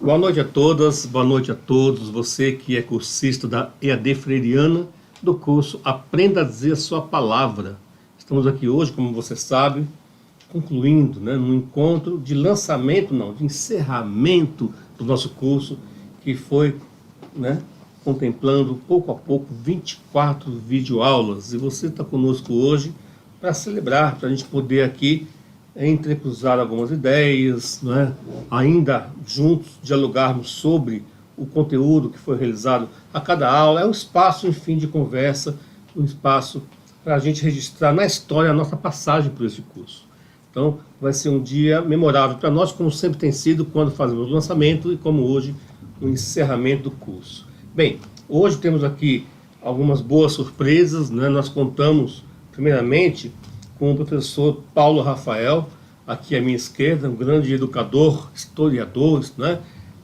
Boa noite a todas, boa noite a todos. Você que é cursista da EAD Freiriana, do curso Aprenda a Dizer a Sua Palavra. Estamos aqui hoje, como você sabe, concluindo, num encontro de lançamento, de encerramento do nosso curso, que foi, contemplando pouco a pouco 24 videoaulas. E você está conosco hoje para celebrar, para a gente poder aqui entrecruzar algumas ideias, ainda juntos dialogarmos sobre o conteúdo que foi realizado a cada aula. É um espaço, enfim, de conversa, um espaço para a gente registrar na história a nossa passagem por esse curso. Então, vai ser um dia memorável para nós, como sempre tem sido quando fazemos o lançamento e como hoje o encerramento do curso. Bem, hoje temos aqui algumas boas surpresas, Nós contamos, primeiramente, com o professor Paulo Rafael, aqui à minha esquerda, um grande educador, historiador,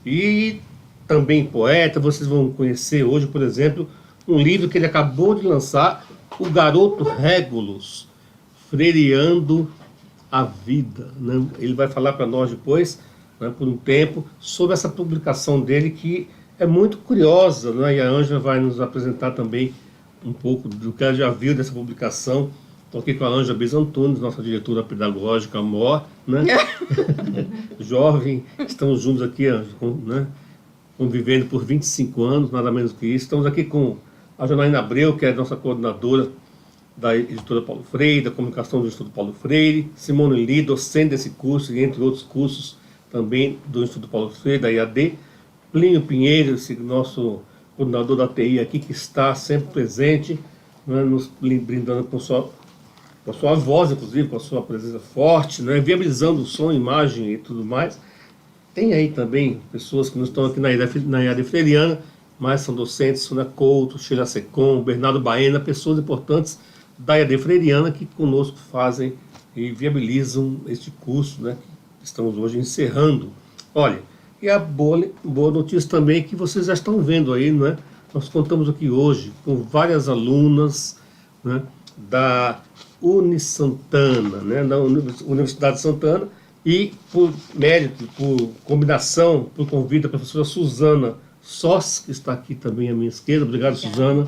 e também poeta. Vocês vão conhecer hoje, por exemplo, um livro que ele acabou de lançar, O Garoto Régulus, Freiriando a Vida. Ele vai falar para nós depois, por um tempo, sobre essa publicação dele, que é muito curiosa, e a Ângela vai nos apresentar também um pouco do que ela já viu dessa publicação. Estou aqui com a Ângela Antunes, nossa diretora pedagógica, amor, jovem. Estamos juntos aqui, Ângela, convivendo por 25 anos, nada menos que isso. Estamos aqui com a Janaína Abreu, que é a nossa coordenadora da editora Paulo Freire, da comunicação do Instituto Paulo Freire, Simone Lee, docente desse curso, e entre outros cursos também do Instituto Paulo Freire, da IAD, Plínio Pinheiro, esse nosso coordenador da TI aqui, que está sempre presente, nos brindando com a sua voz, inclusive, com a sua presença forte, viabilizando o som, imagem e tudo mais. Tem aí também pessoas que não estão aqui na IAD Freiriana, mas são docentes, Sônia Couto, Sheila Secom, Bernardo Baena, pessoas importantes da IAD Freiriana que conosco fazem e viabilizam este curso, que estamos hoje encerrando. Olha, e a boa notícia também é que vocês já estão vendo aí, Nós contamos aqui hoje com várias alunas, da Unisantana, da Universidade de Santana, e por mérito, por combinação, por convite da professora Suzana Sós, que está aqui também à minha esquerda. Obrigado, Suzana,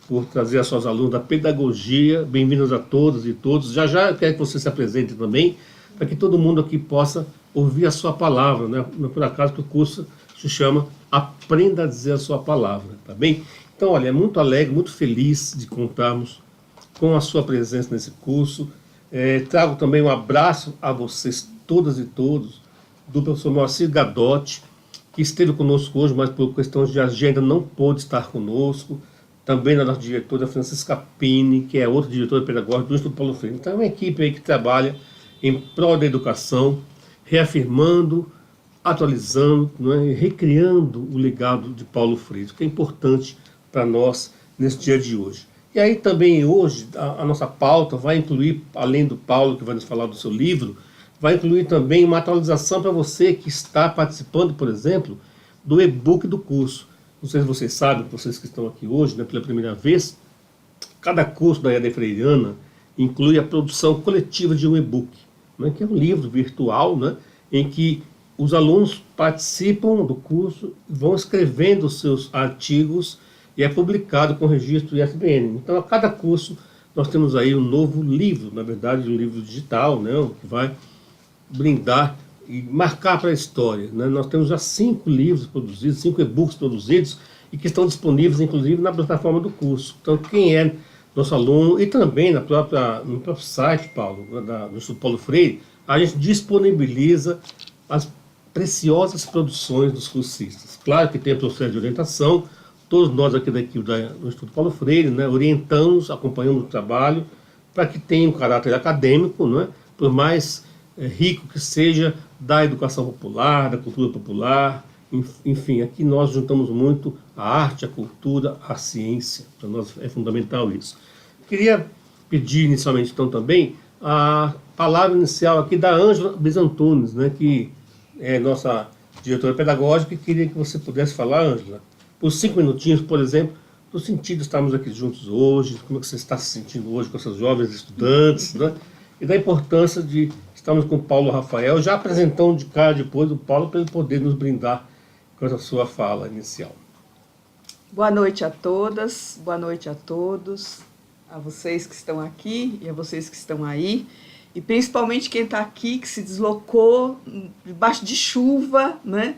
por trazer as suas alunas da pedagogia. Bem-vindos a todas e todos. Já já eu quero que você se apresente também, para que todo mundo aqui possa ouvir a sua palavra, Não é por acaso que o curso se chama Aprenda a Dizer a Sua Palavra, tá bem? Então, olha, é muito alegre, muito feliz de contarmos com a sua presença nesse curso. Trago também um abraço a vocês todas e todos, do professor Moacir Gadotti, que esteve conosco hoje, mas por questões de agenda não pôde estar conosco. Também da nossa diretora Francisca Pini, que é outra diretora pedagógica do Instituto Paulo Freire. Então é uma equipe aí que trabalha em prol da educação, reafirmando, atualizando, recriando o legado de Paulo Freire, que é importante para nós nesse dia de hoje. E aí também hoje a nossa pauta vai incluir, além do Paulo, que vai nos falar do seu livro, vai incluir também uma atualização para você que está participando, por exemplo, do e-book do curso. Não sei se vocês sabem, vocês que estão aqui hoje, pela primeira vez, cada curso da EAD Freiriana inclui a produção coletiva de um e-book, que é um livro virtual, em que os alunos participam do curso, vão escrevendo os seus artigos e é publicado com registro ISBN. Então, a cada curso, nós temos aí um novo livro, na verdade, um livro digital, que vai brindar e marcar para a história. Nós temos já 5 livros produzidos, 5 e-books produzidos, e que estão disponíveis, inclusive, na plataforma do curso. Então, quem é nosso aluno, e também no próprio site, Paulo, do Instituto Paulo Freire, a gente disponibiliza as preciosas produções dos cursistas. Claro que tem o processo de orientação. Todos nós aqui da equipe do Instituto Paulo Freire, orientamos, acompanhamos o trabalho para que tenha um caráter acadêmico, por mais rico que seja, da educação popular, da cultura popular. Enfim, aqui nós juntamos muito a arte, a cultura, a ciência. Para nós é fundamental isso. Queria pedir inicialmente, então, também a palavra inicial aqui da Ângela Antunes, que é nossa diretora pedagógica, e queria que você pudesse falar, Ângela, por 5 minutinhos, por exemplo, do sentido de estarmos aqui juntos hoje, como é que você está se sentindo hoje com essas jovens estudantes, e da importância de estarmos com o Paulo Rafael, já apresentando de cara depois o Paulo, para ele poder nos brindar com a sua fala inicial. Boa noite a todas, boa noite a todos, a vocês que estão aqui e a vocês que estão aí, e principalmente quem está aqui, que se deslocou debaixo de chuva, né,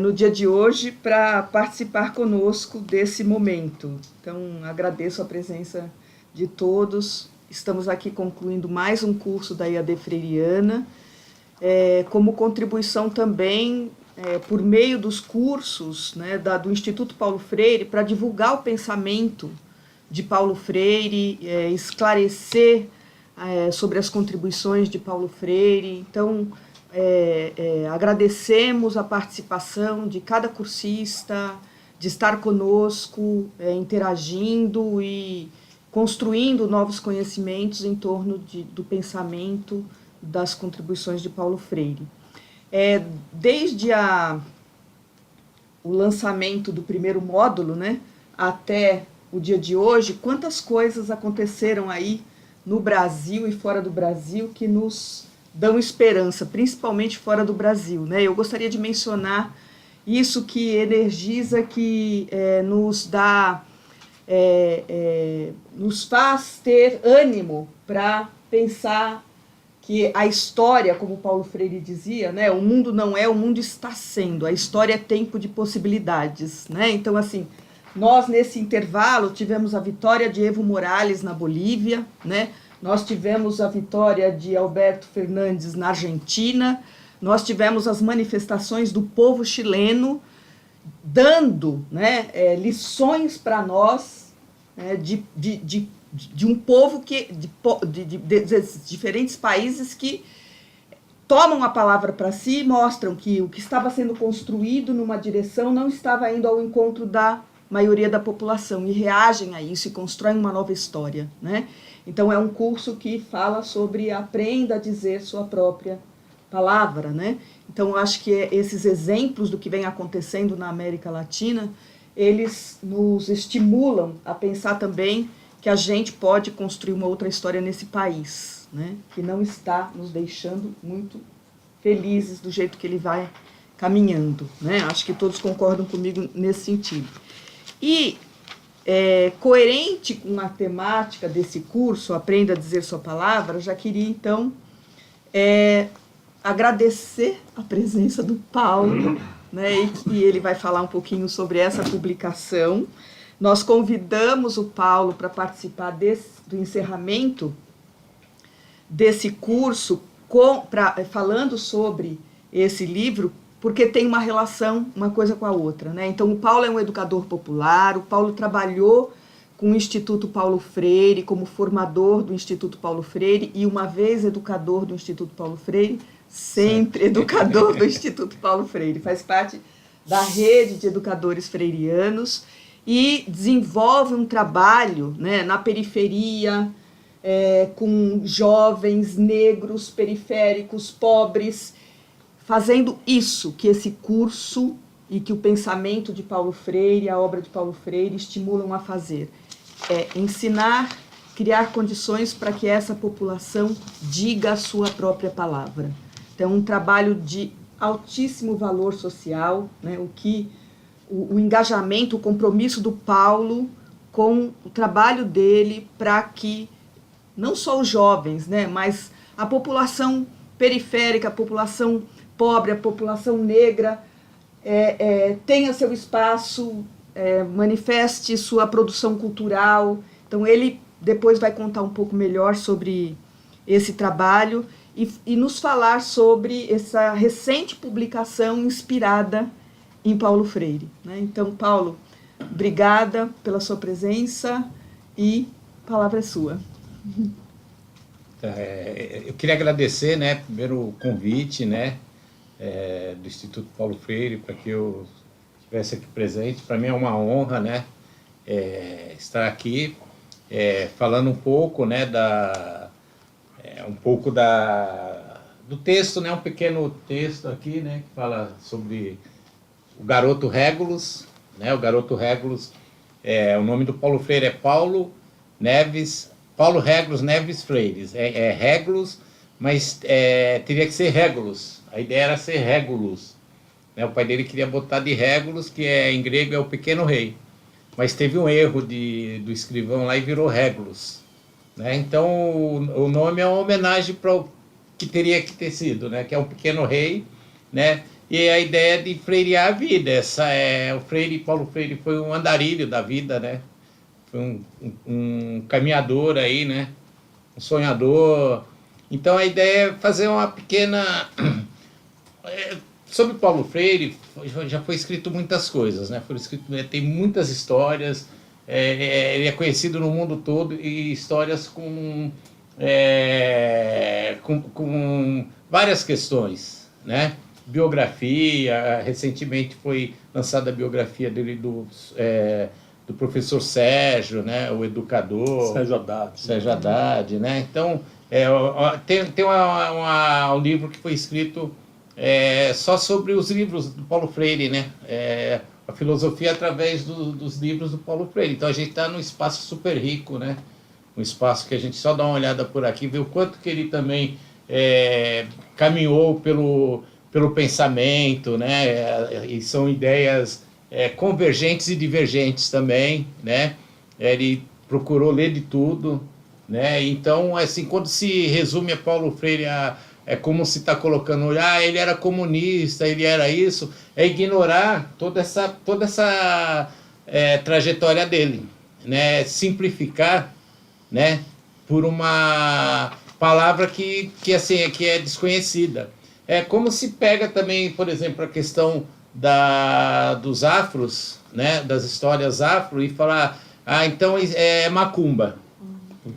no dia de hoje, para participar conosco desse momento. Então, agradeço a presença de todos. Estamos aqui concluindo mais um curso da IAD Freiriana, como contribuição também, por meio dos cursos, né, do Instituto Paulo Freire, para divulgar o pensamento de Paulo Freire, esclarecer sobre as contribuições de Paulo Freire. Então, agradecemos a participação de cada cursista, de estar conosco, interagindo e construindo novos conhecimentos em torno do pensamento das contribuições de Paulo Freire. Desde o lançamento do primeiro módulo, né, até o dia de hoje, quantas coisas aconteceram aí no Brasil e fora do Brasil que nos dão esperança, principalmente fora do Brasil, né? Eu gostaria de mencionar isso que energiza, que nos dá, nos faz ter ânimo para pensar que a história, como Paulo Freire dizia, né, o mundo não é, o mundo está sendo, a história é tempo de possibilidades, né? Então, assim, nós nesse intervalo tivemos a vitória de Evo Morales na Bolívia, né? Nós tivemos a vitória de Alberto Fernandes na Argentina, nós tivemos as manifestações do povo chileno dando, né, lições para nós, né, de um povo de diferentes países que tomam a palavra para si e mostram que o que estava sendo construído numa direção não estava indo ao encontro da maioria da população, e reagem a isso e constroem uma nova história, né? Então é um curso que fala sobre aprenda a dizer sua própria palavra, né? Então eu acho que esses exemplos do que vem acontecendo na América Latina, eles nos estimulam a pensar também que a gente pode construir uma outra história nesse país, né, que não está nos deixando muito felizes do jeito que ele vai caminhando, né? Acho que todos concordam comigo nesse sentido. E, coerente com a temática desse curso, Aprenda a Dizer Sua Palavra, já queria, então, agradecer a presença do Paulo, né, e que ele vai falar um pouquinho sobre essa publicação. Nós convidamos o Paulo para participar do encerramento desse curso, falando sobre esse livro, porque tem uma relação, uma coisa com a outra, né? Então, o Paulo é um educador popular, o Paulo trabalhou com o Instituto Paulo Freire, como formador do Instituto Paulo Freire, e uma vez educador do Instituto Paulo Freire, sempre educador do Instituto Paulo Freire. Faz parte da rede de educadores freirianos, e desenvolve um trabalho, né, na periferia, com jovens negros, periféricos, pobres, fazendo isso que esse curso e que o pensamento de Paulo Freire, a obra de Paulo Freire, estimulam a fazer. Ensinar, criar condições para que essa população diga a sua própria palavra. Então, um trabalho de altíssimo valor social, né, o engajamento, o compromisso do Paulo com o trabalho dele para que não só os jovens, né, mas a população periférica, a população pobre, a população negra tenha seu espaço, manifeste sua produção cultural. Então ele depois vai contar um pouco melhor sobre esse trabalho e nos falar sobre essa recente publicação inspirada em Paulo Freire, né? Então, Paulo, obrigada pela sua presença e a palavra é sua. Eu queria agradecer, né, primeiro o convite, né, do Instituto Paulo Freire para que eu estivesse aqui presente. Para mim é uma honra, né, estar aqui falando um pouco, né, do texto, né, um pequeno texto aqui, né, que fala sobre o Garoto Régulus, né? O Garoto Régulus, o nome do Paulo Freire é Paulo Régulus Neves Freire. Régulus, mas teria que ser Régulus. A ideia era ser Régulus, né? O pai dele queria botar de Régulus, que em grego é o pequeno rei. Mas teve um erro do escrivão lá e virou Régulus, né? Então o nome é uma homenagem para o que teria que ter sido, né? Que é um pequeno rei, né? E a ideia de freirear a vida. O Paulo Freire foi um andarilho da vida, né? Foi um caminhador aí, né? Um sonhador. Então a ideia é fazer uma pequena... Sobre Paulo Freire já foi escrito muitas coisas, né? Tem muitas histórias, ele é conhecido no mundo todo, e histórias com várias questões, né? Biografia, recentemente foi lançada a biografia dele do professor Sérgio, né? O educador. Sérgio Haddad, né? Então, tem um livro que foi escrito só sobre os livros do Paulo Freire, né? A filosofia através dos livros do Paulo Freire. Então a gente está num espaço super rico, né? Um espaço que a gente só dá uma olhada por aqui, vê o quanto que ele também caminhou pelo pensamento, né? E são ideias convergentes e divergentes também, né? Ele procurou ler de tudo, né? Então, assim, quando se resume a Paulo Freire é como se está colocando, ele era comunista, ele era isso, é ignorar toda essa trajetória dele, né? Simplificar, né? Por uma palavra que é desconhecida. É como se pega também, por exemplo, a questão dos afros, né? Das histórias afro, e falar, então é macumba,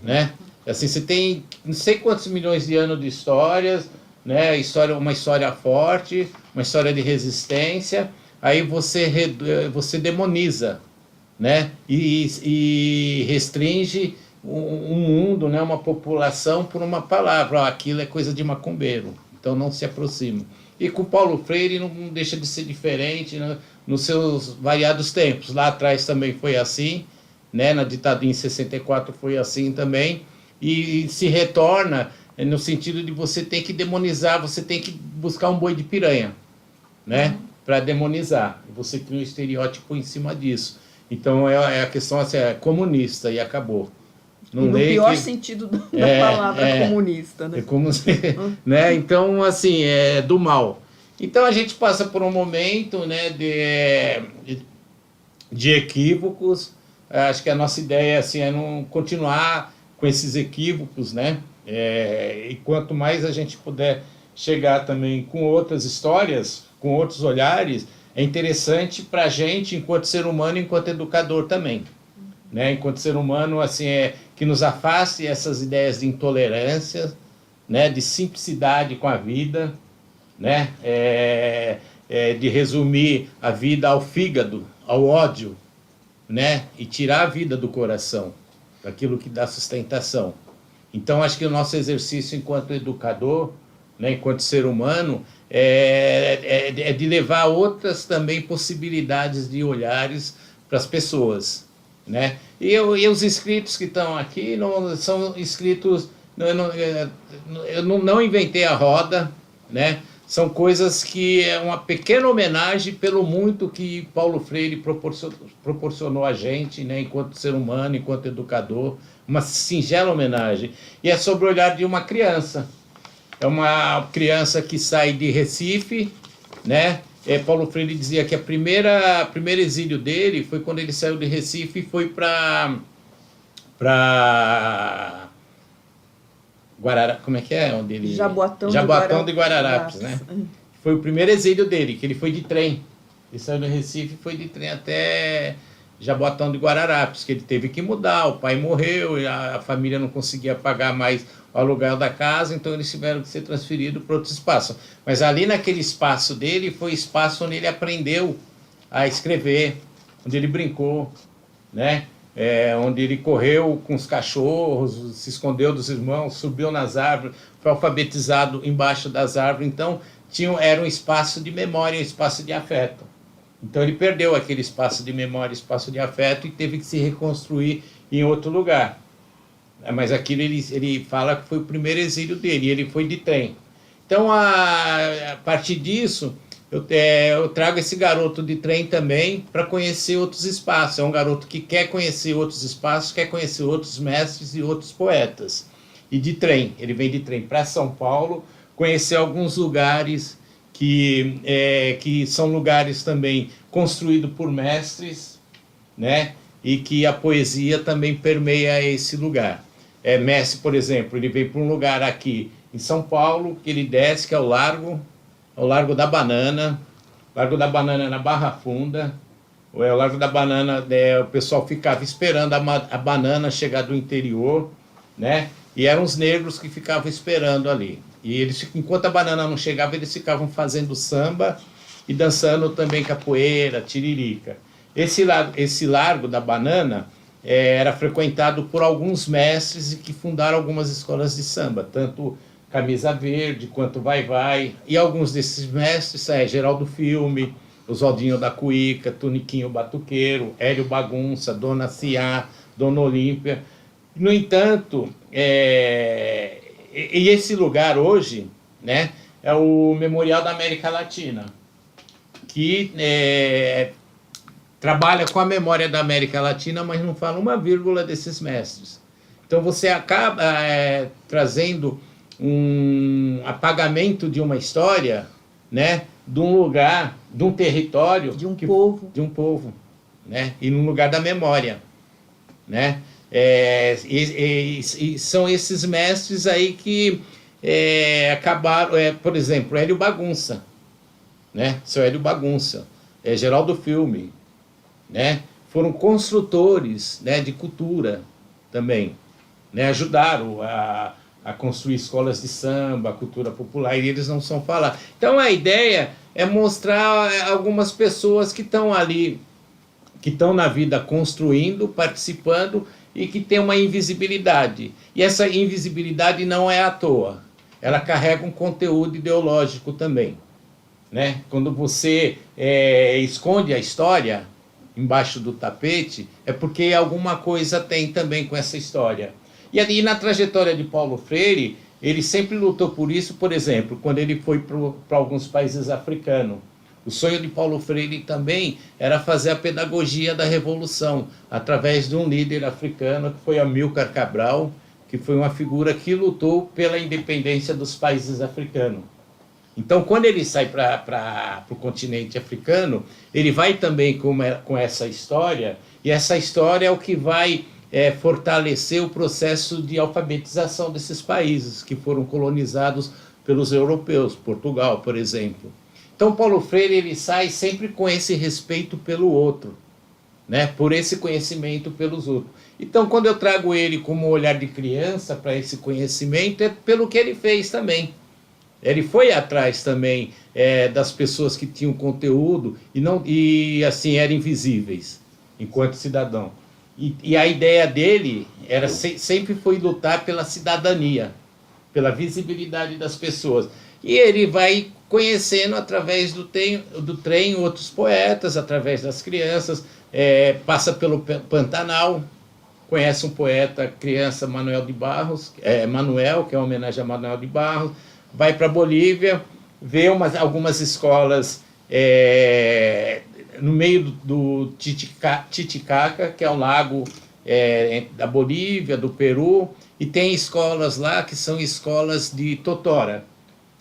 né? Assim, você tem não sei quantos milhões de anos de histórias, né? Uma história forte, uma história de resistência, aí você demoniza, né? E restringe um mundo, né? Uma população por uma palavra. Aquilo é coisa de macumbeiro, então não se aproxima. E com Paulo Freire não deixa de ser diferente, né? Nos seus variados tempos. Lá atrás também foi assim, né? Na ditadura em 64 foi assim também. E se retorna no sentido de você tem que demonizar, você tem que buscar um boi de piranha, né? Para demonizar. Você cria um estereótipo em cima disso. Então a questão assim, é comunista e acabou. Não, no pior sentido da palavra comunista, né? É como se, né? Então, assim, é do mal. Então a gente passa por um momento, né, de equívocos. Acho que a nossa ideia assim, é não continuar com esses equívocos, né? E quanto mais a gente puder chegar também com outras histórias, com outros olhares, é interessante para a gente, enquanto ser humano, enquanto educador também, né? Enquanto ser humano, assim, que nos afaste essas ideias de intolerância, né? De simplicidade com a vida, né? De resumir a vida ao fígado, ao ódio, né? E tirar a vida do coração, aquilo que dá sustentação. Então, acho que o nosso exercício enquanto educador, né, enquanto ser humano, é de levar outras também possibilidades de olhares para as pessoas, né? E os inscritos que estão aqui não são inscritos... Eu não inventei a roda, né? São coisas que é uma pequena homenagem pelo muito que Paulo Freire proporcionou a gente, né, enquanto ser humano, enquanto educador, uma singela homenagem. E é sobre o olhar de uma criança. É uma criança que sai de Recife, né? Paulo Freire dizia que o primeiro exílio dele foi quando ele saiu de Recife e foi para como é que é? Onde ele... Jaboatão de Guararapes, né? Foi o primeiro exílio dele, que ele foi de trem. Ele saiu do Recife e foi de trem até Jaboatão de Guararapes, que ele teve que mudar, o pai morreu, e a família não conseguia pagar mais o aluguel da casa, então eles tiveram que ser transferidos para outro espaço. Mas ali naquele espaço dele, foi o espaço onde ele aprendeu a escrever, onde ele brincou, né? Onde ele correu com os cachorros, se escondeu dos irmãos, subiu nas árvores, foi alfabetizado embaixo das árvores. Então, era um espaço de memória, um espaço de afeto. Então, ele perdeu aquele espaço de memória, espaço de afeto, e teve que se reconstruir em outro lugar. Mas aquilo ele fala que foi o primeiro exílio dele, e ele foi de trem. Então, a partir disso, eu trago esse garoto de trem também para conhecer outros espaços. É um garoto que quer conhecer outros espaços, quer conhecer outros mestres e outros poetas. E de trem, ele vem de trem para São Paulo, conhecer alguns lugares que são lugares também construídos por mestres, né? E que a poesia também permeia esse lugar. Mestre, por exemplo, ele vem para um lugar aqui em São Paulo, que ele desce, que é o Largo da Banana. Largo da Banana na Barra Funda. O Largo da Banana, o pessoal ficava esperando a banana chegar do interior, né? E eram os negros que ficavam esperando ali. E eles, enquanto a banana não chegava, eles ficavam fazendo samba e dançando também capoeira, tiririca. Esse Largo da Banana era frequentado por alguns mestres que fundaram algumas escolas de samba, tanto Camisa Verde quanto Vai-Vai, e alguns desses mestres, Geraldo Filme, Oswaldinho da Cuíca, Tuniquinho Batuqueiro, Hélio Bagunça, Dona Ciá, Dona Olímpia. No entanto, e esse lugar hoje, né, é o Memorial da América Latina, que trabalha com a memória da América Latina, mas não fala uma vírgula desses mestres. Então você acaba trazendo um apagamento de uma história, né, de um lugar, de um território, de um povo, né, e num lugar da memória, né. E são esses mestres aí que acabaram, por exemplo, Hélio Bagunça, né, seu Hélio Bagunça, Geraldo Filme, né, foram construtores, né, de cultura também, né, ajudaram a construir escolas de samba, cultura popular, e eles não são falar. Então a ideia é mostrar algumas pessoas que estão ali, que estão na vida construindo, participando, e que tem uma invisibilidade. E essa invisibilidade não é à toa, ela carrega um conteúdo ideológico também, né? Quando você esconde a história embaixo do tapete, é porque alguma coisa tem também com essa história. E ali na trajetória de Paulo Freire, ele sempre lutou por isso, por exemplo, quando ele foi para alguns países africanos. O sonho de Paulo Freire também era fazer a pedagogia da revolução, através de um líder africano, que foi Amílcar Cabral, que foi uma figura que lutou pela independência dos países africanos. Então, quando ele sai para o continente africano, ele vai também com essa história, e essa história é o que vai fortalecer o processo de alfabetização desses países que foram colonizados pelos europeus, Portugal, por exemplo. Então, Paulo Freire ele sai sempre com esse respeito pelo outro, né? Por esse conhecimento pelos outros. Então, quando eu trago ele como olhar de criança para esse conhecimento, é pelo que ele fez também. Ele foi atrás também das pessoas que tinham conteúdo e assim, eram invisíveis enquanto cidadão. E a ideia dele sempre foi lutar pela cidadania, pela visibilidade das pessoas. E ele vai conhecendo através do trem outros poetas, através das crianças, passa pelo Pantanal, conhece um poeta, criança, Manuel de Barros, Manuel, que é uma homenagem a Manuel de Barros, vai para a Bolívia, vê algumas escolas no meio do Titicaca, que é um lago da Bolívia, do Peru, e tem escolas lá que são escolas de totora.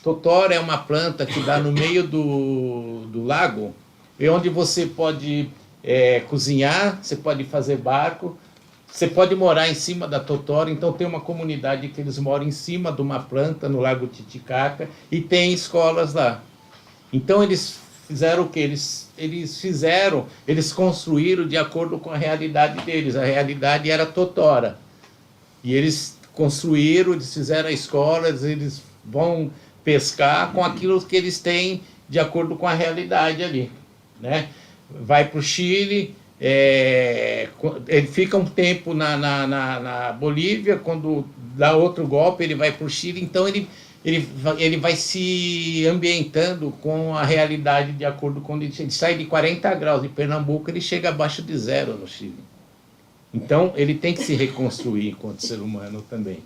Totora é uma planta que dá no meio do lago, e onde você pode cozinhar, você pode fazer barco, você pode morar em cima da totora. Então tem uma comunidade que eles moram em cima de uma planta no Lago Titicaca e tem escolas lá. Então eles fizeram o que? Eles construíram de acordo com a realidade deles. A realidade era totora. E eles construíram, eles fizeram a escola, eles vão pescar com aquilo que eles têm de acordo com a realidade ali, né? Vai para o Chile, ele fica um tempo na Bolívia, quando dá outro golpe ele vai para o Chile, então ele vai se ambientando com a realidade de acordo com ele sai de 40 graus de Pernambuco, ele chega abaixo de zero no Chile. Então ele tem que se reconstruir enquanto ser humano também,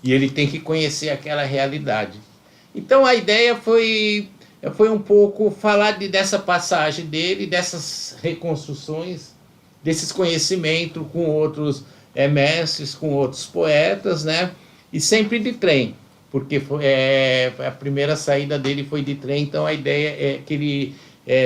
e ele tem que conhecer aquela realidade. Então a ideia foi foi um pouco falar dessa passagem dele, dessas reconstruções, desses conhecimentos com outros mestres, com outros poetas, né? E sempre de trem, porque a primeira saída dele foi de trem, então a ideia é que ele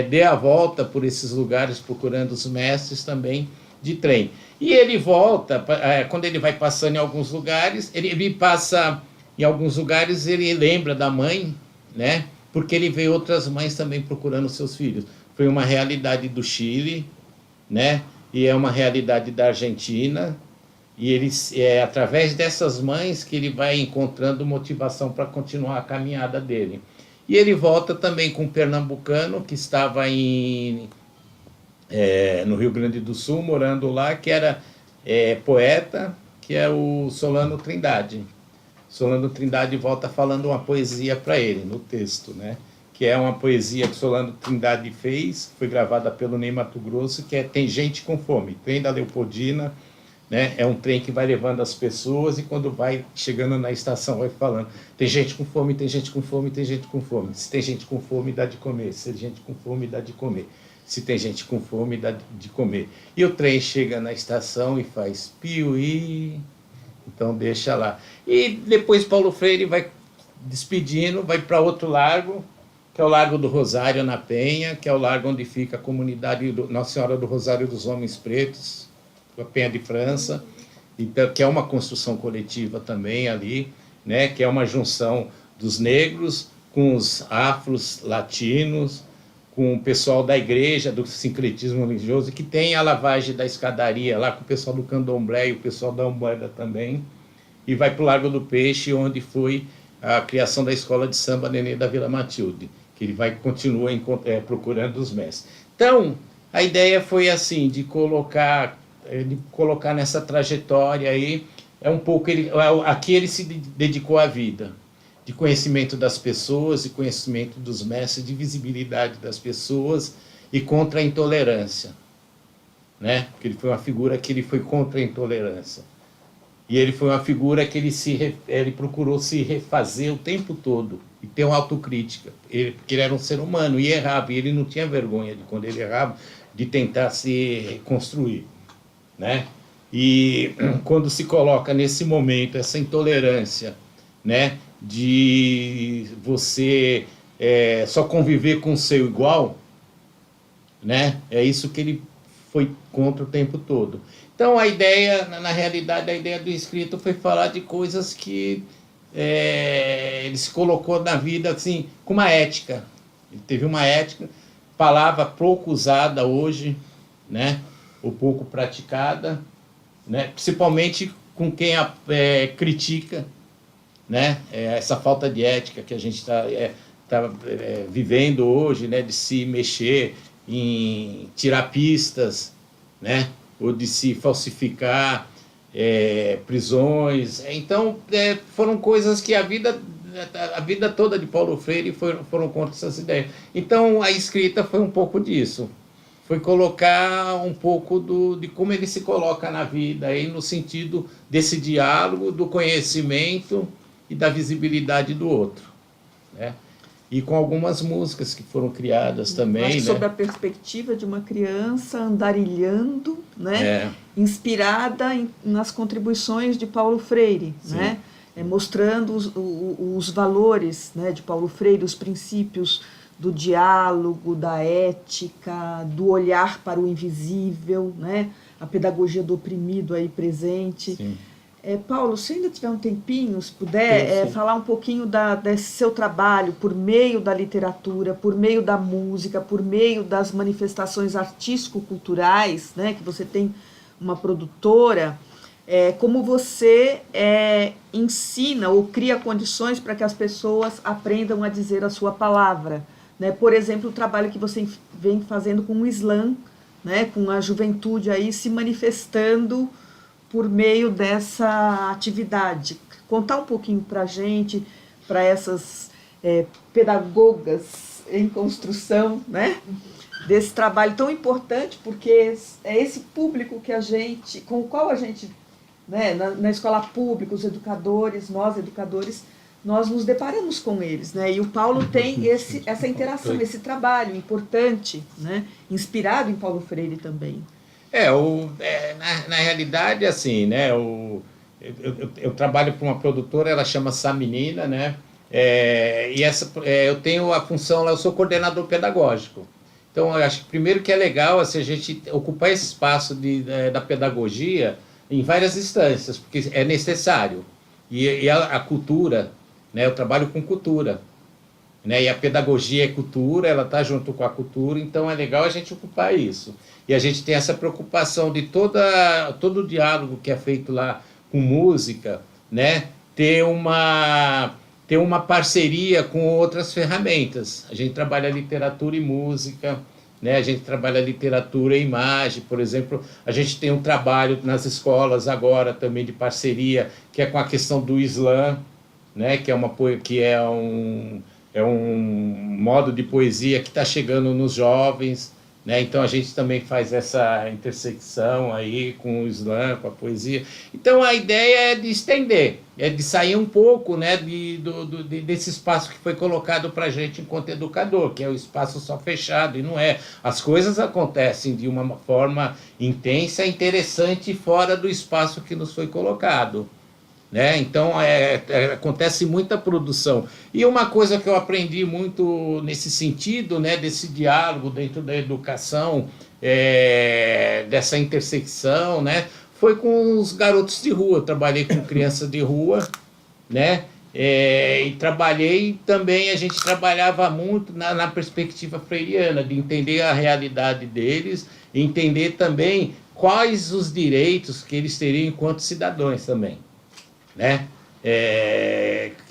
dê a volta por esses lugares, procurando os mestres também de trem. E ele volta, quando ele vai passando em alguns lugares, ele passa em alguns lugares, ele lembra da mãe, né? Porque ele vê outras mães também procurando seus filhos. Foi uma realidade do Chile, né? E é uma realidade da Argentina, e ele, através dessas mães que ele vai encontrando motivação para continuar a caminhada dele. E ele volta também com um pernambucano que estava no Rio Grande do Sul, morando lá, que era poeta, que é o Solano Trindade. Solano Trindade volta falando uma poesia para ele, no texto, né? Que é uma poesia que Solano Trindade fez, foi gravada pelo Ney Matogrosso, que é Tem Gente com Fome, trem da Leopoldina, né? É um trem que vai levando as pessoas e quando vai chegando na estação vai falando: tem gente com fome, tem gente com fome, tem gente com fome. Se tem gente com fome, dá de comer. Se tem gente com fome, dá de comer. Se tem gente com fome, dá de comer. E o trem chega na estação e faz piuí, então deixa lá. E depois Paulo Freire vai despedindo, vai para outro largo, que é o Largo do Rosário, na Penha, que é o largo onde fica a comunidade Nossa Senhora do Rosário dos Homens Pretos, a Penha de França, então, que é uma construção coletiva também ali, né, que é uma junção dos negros com os afros latinos, com o pessoal da igreja, do sincretismo religioso, que tem a lavagem da escadaria lá com o pessoal do candomblé e o pessoal da Umbanda também, e vai para o Largo do Peixe, onde foi a criação da escola de samba Nenê da Vila Matilde, que ele vai continuar procurando os mestres. Então, a ideia foi assim, de colocar nessa trajetória aí, um pouco aqui ele se dedicou à vida, de conhecimento das pessoas, de conhecimento dos mestres, de visibilidade das pessoas e contra a intolerância, né? Porque ele foi uma figura que ele foi contra a intolerância. E ele foi uma figura que ele procurou se refazer o tempo todo e ter uma autocrítica, porque ele era um ser humano e errava, e ele não tinha vergonha de, quando ele errava, de tentar se reconstruir, né? E quando se coloca nesse momento essa intolerância, né, de você só conviver com o seu igual, né, é isso que ele foi contra o tempo todo. Então a ideia, na realidade, a ideia do escrito foi falar de coisas que ele se colocou na vida assim, com uma ética. Ele teve uma ética, palavra pouco usada hoje, né, ou pouco praticada, né, principalmente com quem critica, né, essa falta de ética que a gente está vivendo hoje, né, de se mexer em tirar pistas, né, ou de se falsificar prisões. Então, foram coisas que a vida toda de Paulo Freire foram contra essas ideias. Então, a escrita foi um pouco disso. Foi colocar um pouco de como ele se coloca na vida, aí, no sentido desse diálogo, do conhecimento e da visibilidade do outro, né? E com algumas músicas que foram criadas também. Acho né? Sobre a perspectiva de uma criança andarilhando, né? Inspirada nas contribuições de Paulo Freire, né? Mostrando os valores, né, de Paulo Freire, os princípios do diálogo, da ética, do olhar para o invisível, né? A pedagogia do oprimido aí presente. Sim. Paulo, se ainda tiver um tempinho, se puder, falar um pouquinho desse seu trabalho por meio da literatura, por meio da música, por meio das manifestações artístico-culturais, né, que você tem uma produtora, como você ensina ou cria condições para que as pessoas aprendam a dizer a sua palavra. Né? Por exemplo, o trabalho que você vem fazendo com o Islã, né, com a juventude aí se manifestando por meio dessa atividade. Contar um pouquinho para a gente, para essas pedagogas em construção, né, desse trabalho tão importante, porque é esse público que com o qual a gente, né, na escola pública, os educadores, nós educadores, nós nos deparamos com eles, né? E o Paulo tem essa interação, esse trabalho importante, né? Inspirado em Paulo Freire também. Na realidade, assim, né? Eu trabalho para uma produtora, ela chama Sa Menina, né? Eu tenho a função lá, eu sou coordenador pedagógico. Então, eu acho que primeiro que é legal assim, a gente ocupar esse espaço da pedagogia em várias instâncias, porque é necessário. E a cultura, né? Eu trabalho com cultura, né? E a pedagogia é cultura, ela está junto com a cultura, então é legal a gente ocupar isso. E a gente tem essa preocupação de todo o diálogo que é feito lá com música, né? ter uma parceria com outras ferramentas. A gente trabalha literatura e música, né? A gente trabalha literatura e imagem, por exemplo. A gente tem um trabalho nas escolas agora também de parceria, que é com a questão do Islã, né? que é um modo de poesia que está chegando nos jovens, né? Então a gente também faz essa intersecção aí com o Islã, com a poesia. Então a ideia é de estender, é de sair um pouco, né, desse espaço que foi colocado para a gente enquanto educador, que é o espaço só fechado, e não é. As coisas acontecem de uma forma intensa, interessante, fora do espaço que nos foi colocado. Né? Então, acontece muita produção. E uma coisa que eu aprendi muito nesse sentido, né, desse diálogo dentro da educação, dessa intersecção, né, foi com os garotos de rua. Eu trabalhei com crianças de rua, né, e trabalhei também, a gente trabalhava muito na perspectiva freiriana, de entender a realidade deles, e entender também quais os direitos que eles teriam enquanto cidadãos também. Né?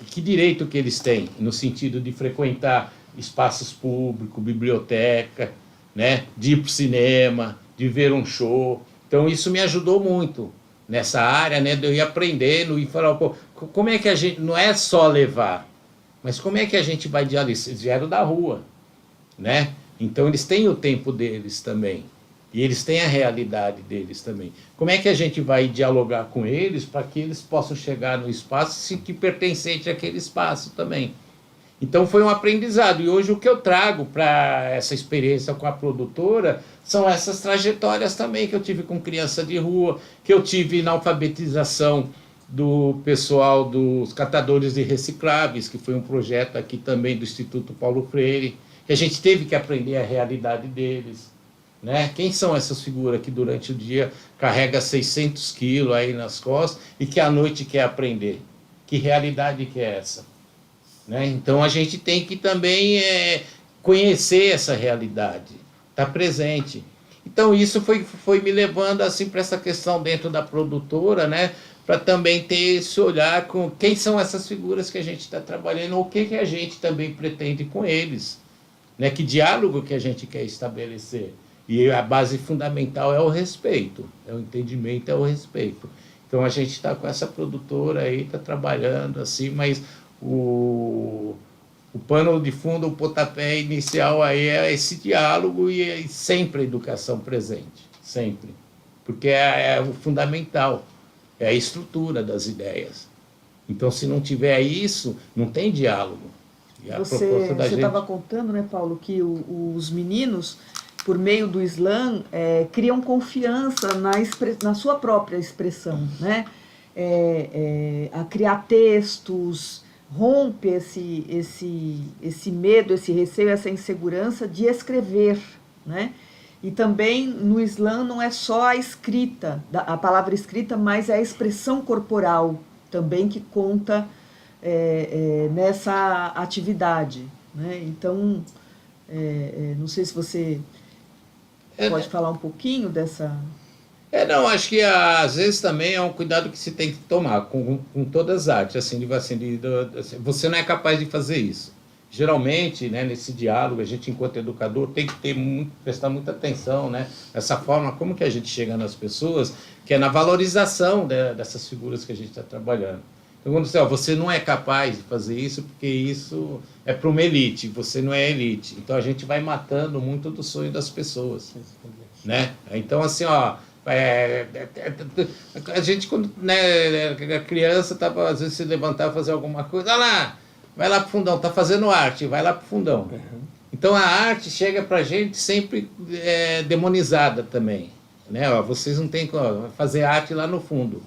Que direito que eles têm no sentido de frequentar espaços públicos, biblioteca, né? De ir para o cinema, de ver um show. Então isso me ajudou muito nessa área, né? De eu ir aprendendo e falar, pô, como é que a gente, não é só levar, mas como é que a gente vai dialogar? Eles vieram da rua, né? Então eles têm o tempo deles também. E eles têm a realidade deles também. Como é que a gente vai dialogar com eles para que eles possam chegar no espaço que pertencente àquele espaço também? Então foi um aprendizado. E hoje o que eu trago para essa experiência com a produtora são essas trajetórias também que eu tive com criança de rua, que eu tive na alfabetização do pessoal dos catadores de recicláveis, que foi um projeto aqui também do Instituto Paulo Freire, que a gente teve que aprender a realidade deles. Né? Quem são essas figuras que durante o dia carrega 600 quilos aí nas costas e que à noite quer aprender? Que realidade que é essa? Né? Então a gente tem que também conhecer essa realidade, estar presente. Então isso foi me levando assim para essa questão dentro da produtora, né? Para também ter esse olhar com quem são essas figuras que a gente está trabalhando, ou o que a gente também pretende com eles. Né? Que diálogo que a gente quer estabelecer. E a base fundamental é o respeito, é o entendimento, é o respeito. Então a gente está com essa produtora aí, está trabalhando assim, mas o pano de fundo, o pontapé inicial aí é esse diálogo e sempre a educação presente, sempre. Porque é o fundamental, é a estrutura das ideias. Então se não tiver isso, não tem diálogo. E você estava contando, né, Paulo, que os meninos, por meio do Islã, criam confiança na sua própria expressão, né? A criar textos, rompe esse medo, esse receio, essa insegurança de escrever, né? E também no Islã não é só a escrita, a palavra escrita, mas é a expressão corporal também que conta nessa atividade, né? Então, não sei se você pode falar um pouquinho dessa... Não, acho que às vezes também é um cuidado que se tem que tomar com todas as artes, assim, você não é capaz de fazer isso. Geralmente, né, nesse diálogo, a gente, enquanto educador, tem que prestar muita atenção, né, nessa forma, como que a gente chega nas pessoas, que é na valorização dessas figuras que a gente está trabalhando. Então, quando você não é capaz de fazer isso, porque isso é para uma elite, você não é elite. Então, a gente vai matando muito do sonho das pessoas. Né? Então, assim, A gente, quando a criança estava, às vezes, se levantar, fazer alguma coisa, olha lá, vai lá para o fundão, está fazendo arte, vai lá para o fundão. Então a arte chega para a gente sempre demonizada também. Né? Ó, vocês não têm que fazer arte lá no fundo.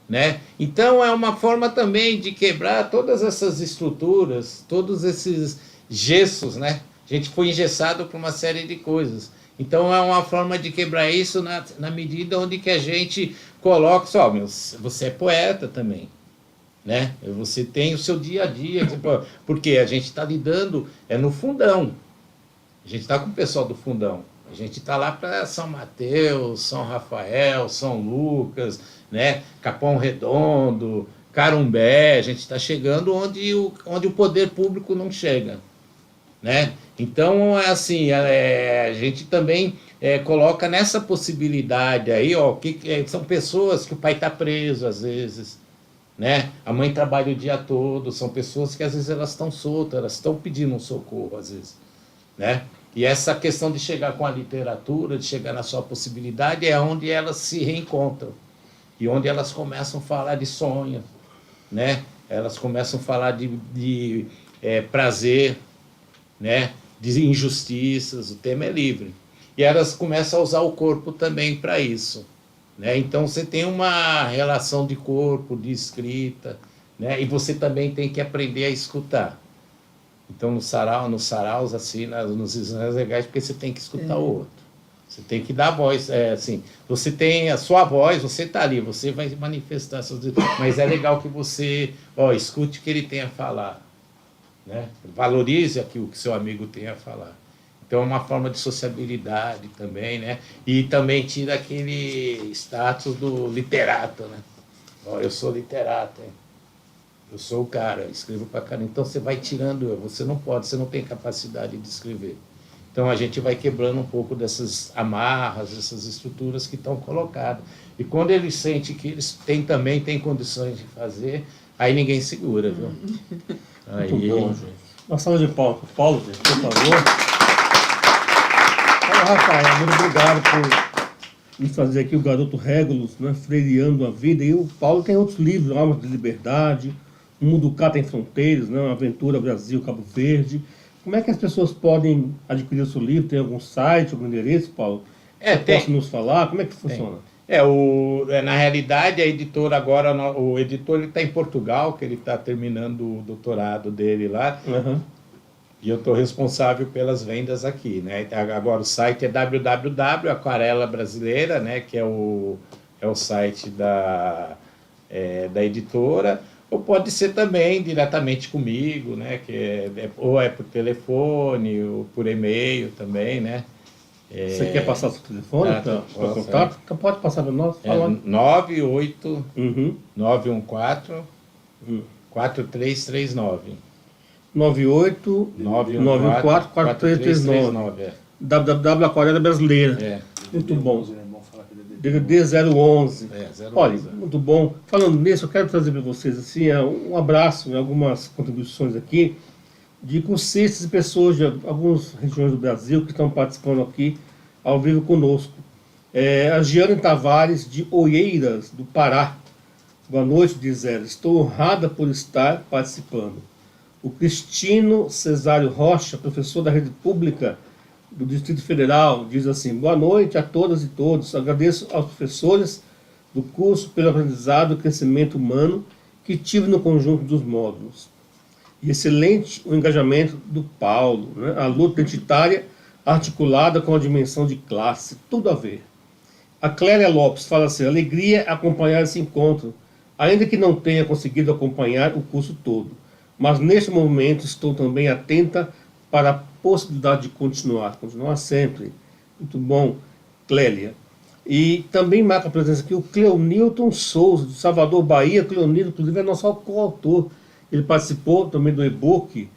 Né? Então é uma forma também de quebrar todas essas estruturas, todos esses gessos, né? A gente foi engessado por uma série de coisas. Então é uma forma de quebrar isso na medida onde que a gente coloca, só, você é poeta também, né? Você tem o seu dia a dia, porque a gente está lidando no fundão. A gente está com o pessoal do fundão. A gente está lá para São Mateus, São Rafael, São Lucas, né? Capão Redondo, Carumbé. A gente está chegando onde o poder público não chega, né? Então, assim, a gente também coloca nessa possibilidade aí, ó, são pessoas que o pai está preso às vezes, né? A mãe trabalha o dia todo, são pessoas que às vezes elas estão soltas, elas estão pedindo um socorro às vezes, né? E essa questão de chegar com a literatura, de chegar na sua possibilidade, é onde elas se reencontram. E onde elas começam a falar de sonho, né? Elas começam a falar de prazer, né? De injustiças, o tema é livre. E elas começam a usar o corpo também para isso. Né? Então você tem uma relação de corpo, de escrita, né? E você também tem que aprender a escutar. Então, nos saraus, assim, nos exames legais, porque você tem que escutar o outro. Você tem que dar voz. Assim, você tem a sua voz, você está ali, você vai manifestar suas... Mas é legal que você escute o que ele tem a falar. Né? Valorize aquilo que seu amigo tem a falar. Então, é uma forma de sociabilidade também, né? E também tira aquele status do literato, né? Eu sou literato, hein? Eu sou o cara, escrevo pra caramba. Então você vai tirando, você não pode, você não tem capacidade de escrever. Então a gente vai quebrando um pouco dessas amarras, essas estruturas que estão colocadas. E quando ele sente que eles também têm condições de fazer, aí ninguém segura, viu? Aí... Muito bom, gente. Uma salva de palmas para o Paulo, gente, por favor. Rafael, muito obrigado por nos fazer aqui o Garoto Régulos, né, freiriando a vida. E o Paulo tem outros livros, Almas de Liberdade, O Mundo Cá Tem Fronteiras, né, Aventura Brasil, Cabo Verde. Como é que as pessoas podem adquirir o seu livro? Tem algum site, algum endereço, Paulo? Posso nos falar? Como é que funciona? Na realidade, a editora agora, o editor está em Portugal, que ele está terminando o doutorado dele lá. Uhum. E eu estou responsável pelas vendas aqui, né? Agora o site é www.aquarela brasileira, né? Que é o site da editora, ou pode ser também diretamente comigo, né? Ou é por telefone, ou por e-mail também, né? Você quer passar o seu telefone para contato? Então pode passar para nós. 98 914 4339. 98 914 4339. www.aquarela brasileira. Muito bom. DDD 011. Olha, muito bom. Falando nisso, eu quero trazer para vocês assim, um abraço, algumas contribuições aqui de cursistas e pessoas de algumas regiões do Brasil que estão participando aqui ao vivo conosco. A Giane Tavares, de Oeiras, do Pará. Boa noite, diz ela. Estou honrada por estar participando. O Cristino Cesário Rocha, professor da rede pública do Distrito Federal, diz assim: boa noite a todas e todos. Agradeço aos professores do curso pelo aprendizado e crescimento humano que tive no conjunto dos módulos. E excelente o engajamento do Paulo, né? A luta identitária articulada com a dimensão de classe, tudo a ver. A Clélia Lopes fala assim: alegria acompanhar esse encontro, ainda que não tenha conseguido acompanhar o curso todo. Mas neste momento estou também atenta para a possibilidade de continuar sempre. Muito bom, Clélia. E também marca a presença aqui o Cleonilton Souza, de Salvador, Bahia. Cleonilton, inclusive, é nosso coautor. Ele participou também do e-book,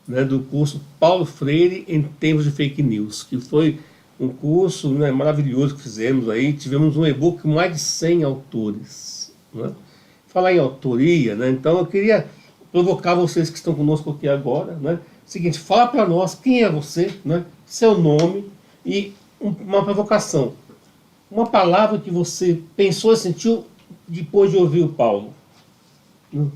né, do curso Paulo Freire em Tempos de Fake News, que foi um curso, né, maravilhoso que fizemos aí. Tivemos um e-book com mais de 100 autores. Né? Falar em autoria, né, então eu queria provocar vocês que estão conosco aqui agora, né? Seguinte, fala para nós quem é você, né? Seu nome e uma provocação. uma palavra que você pensou e sentiu depois de ouvir o Paulo.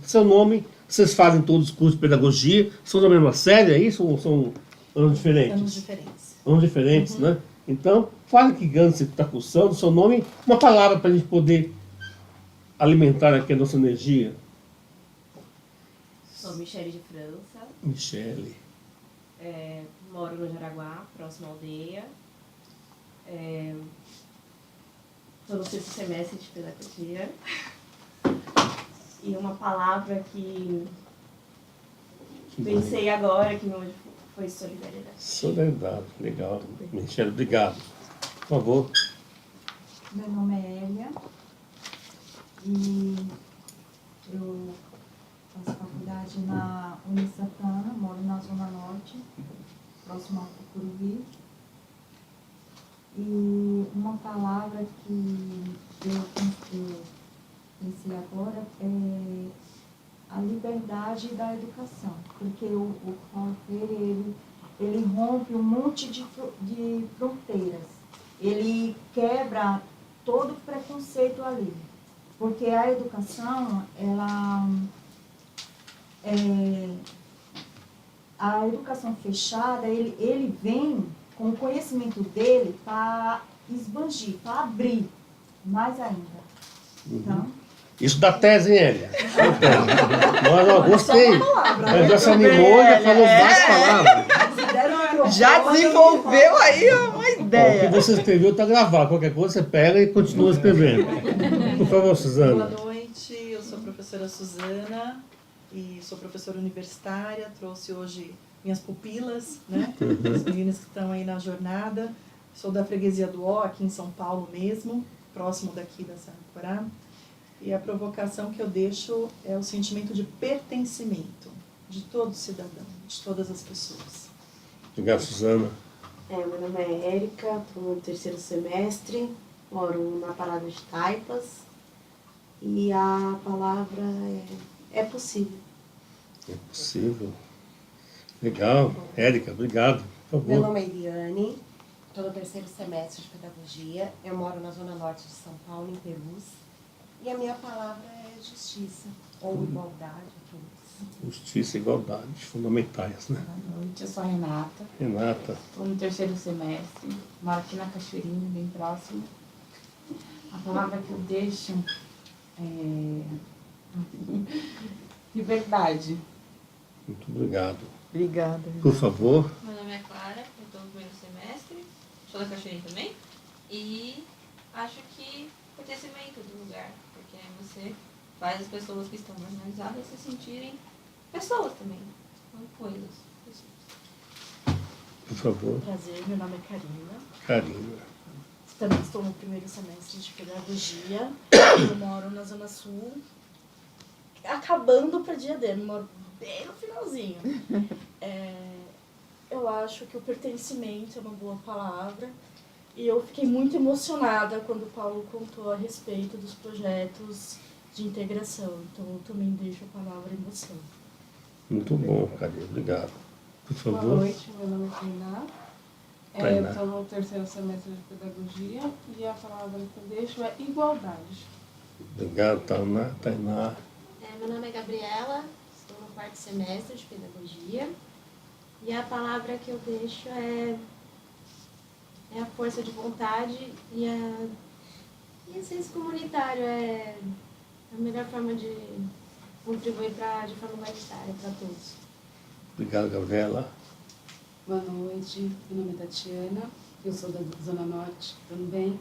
Seu nome, vocês fazem todos os cursos de pedagogia, são da mesma série, é isso? Ou são anos diferentes? Anos diferentes. Anos diferentes, né? Então, fala que ganha você está cursando, seu nome, uma palavra para a gente poder alimentar aqui a nossa energia. Sou Michele de França, Michele. moro no Jaraguá, próximo à aldeia. Estou no 6º semestre de pedagogia. E uma palavra que pensei agora, que hoje foi solidariedade. Solidariedade, legal. Michele, obrigado. Por favor. Meu nome é Elia e eu faço faculdade na Unisantana, moro na Zona Norte, próximo ao Tucuruvi. E uma palavra que eu pensei agora é a liberdade da educação, porque o Paulo Freire, ele rompe um monte de fronteiras, ele quebra todo o preconceito ali, porque a educação, a educação fechada, ele vem com o conhecimento dele para expandir, para abrir mais ainda. Então, Isso da tese, hein, Elia? Não, gostei. Ela já se animou, já falou várias palavras. Já desenvolveu aí uma O que ideia. você escreveu está gravado. Qualquer coisa você pega e continua escrevendo. Por favor, Suzana. Boa noite, eu sou a professora Suzana e sou professora universitária. Trouxe hoje minhas pupilas, né? As meninas que estão aí na jornada. Sou da freguesia do Ó, aqui em São Paulo mesmo, próximo daqui da Sarraporá. E a provocação que eu deixo é o sentimento de pertencimento de todo cidadão, de todas as pessoas. Obrigado, Suzana. Meu nome é Érica, estou no 3º semestre, moro na Parada de Taipas. E a palavra é possível. É possível. Legal. Érica, obrigado. Por Meu favor. nome é Eliane, estou no 3º semestre de pedagogia. Eu moro na zona norte de São Paulo, em Perus. E a minha palavra é justiça, ou igualdade a todos. Justiça e igualdade, fundamentais, né? Boa noite, eu sou a Renata, Renata. estou no 3º semestre, moro aqui na Cachoeirinha, bem próximo. A palavra que eu deixo é liberdade. Muito obrigado. Obrigada. Por favor. Meu nome é Clara, eu estou no 1º semestre, sou da Cachoeirinha também, e acho que pertencimento do lugar, porque você faz as pessoas que estão marginalizadas se sentirem pessoas também, não coisas. Pessoas. Por favor. Prazer, meu nome é Karina. Karina. Também estou no 1º semestre de pedagogia. Eu moro na Zona Sul, acabando para Diadema, moro bem no finalzinho. Eu acho que o pertencimento é uma boa palavra. E eu fiquei muito emocionada quando o Paulo contou a respeito dos projetos de integração. Então, eu também deixo a palavra emoção. Muito bom, Karina. Obrigado. Por Boa favor. noite, meu nome é Tainá. Tainá. Eu estou no 3º semestre de pedagogia e a palavra que eu deixo é igualdade. Obrigado, Tainá. Meu nome é Gabriela, estou no 4º semestre de pedagogia e a palavra que eu deixo é a força de vontade e o senso comunitário, é a melhor forma de contribuir de forma igualitária para todos. Obrigado, Gabriela. Boa noite, meu nome é Tatiana, eu sou da Zona Norte também,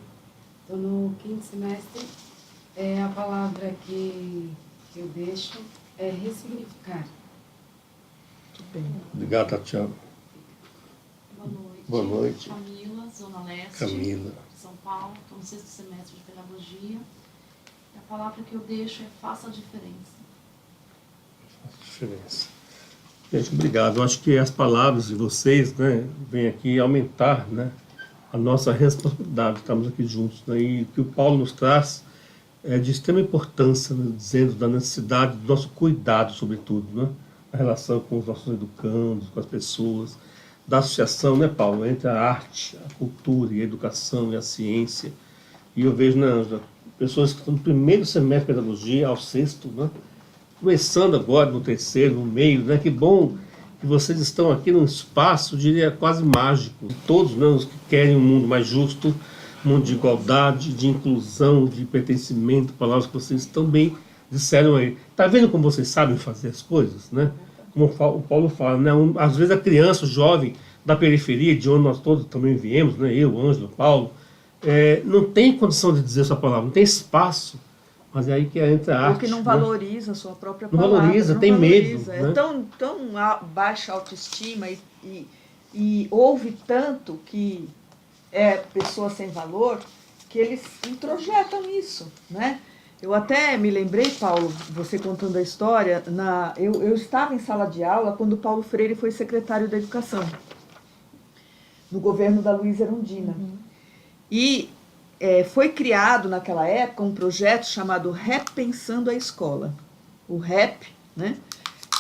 estou no 5º semestre. A palavra que eu deixo é ressignificar. Muito bem. Obrigado, Tatiana. Boa noite. Boa noite. Camila, Zona Leste. Camila. São Paulo, estou no 6º semestre de pedagogia. E a palavra que eu deixo é faça a diferença. Faz diferença. Gente, obrigado. Eu acho que as palavras de vocês, né, vêm aqui aumentar, né, a nossa responsabilidade. Estamos aqui juntos, né, e o que o Paulo nos traz é de extrema importância, né, dizendo da necessidade do nosso cuidado, sobretudo, né, a relação com os nossos educandos, com as pessoas, da associação, né, Paulo, entre a arte, a cultura e a educação e a ciência. E eu vejo, né, Ângela, pessoas que estão no primeiro semestre de pedagogia ao sexto, né? Começando agora no terceiro, no meio, né? Que bom que vocês estão aqui num espaço, eu diria, quase mágico. Todos, né, os que querem um mundo mais justo, um mundo de igualdade, de inclusão, de pertencimento, palavras que vocês também disseram aí. Tá vendo como vocês sabem fazer as coisas, né? Como o Paulo fala, né? Às vezes a criança, o jovem da periferia, de onde nós todos também viemos, né? Eu, Ângela, Paulo, não tem condição de dizer sua palavra, não tem espaço. Mas é aí que entra a arte. Ou que não valoriza a sua própria não palavra. Valoriza, não tem valoriza, medo. É, né? tão baixa autoestima e ouve tanto que é pessoa sem valor, que eles introjetam isso, né? Eu até me lembrei, Paulo, você contando a história, eu estava em sala de aula quando Paulo Freire foi secretário da Educação, no governo da Luíza Erundina. E foi criado naquela época um projeto chamado Repensando a Escola. O REP, né?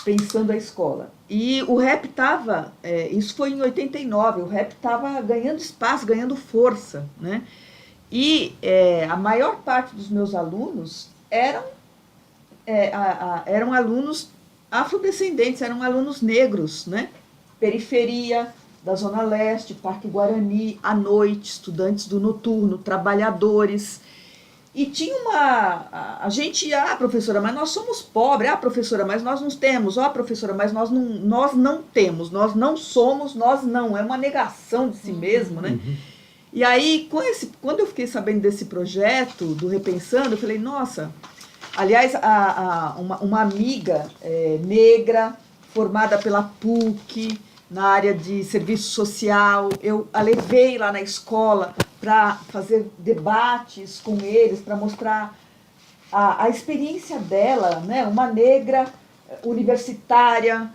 Pensando a Escola. E o REP estava, isso foi em 89, o REP estava ganhando espaço, ganhando força, né? E a maior parte dos meus alunos eram alunos afrodescendentes, eram alunos negros, né? Periferia da Zona Leste, Parque Guarani, à noite, estudantes do noturno, trabalhadores. E tinha a gente, professora, mas nós somos pobres, professora, mas nós não temos, professora, mas nós não temos, nós não somos, nós não, é uma negação de si mesmo, né? E aí, quando eu fiquei sabendo desse projeto, do Repensando, eu falei, nossa, aliás, uma amiga negra, formada pela PUC, na área de serviço social, eu a levei lá na escola para fazer debates com eles, para mostrar a experiência dela, né? Uma negra universitária,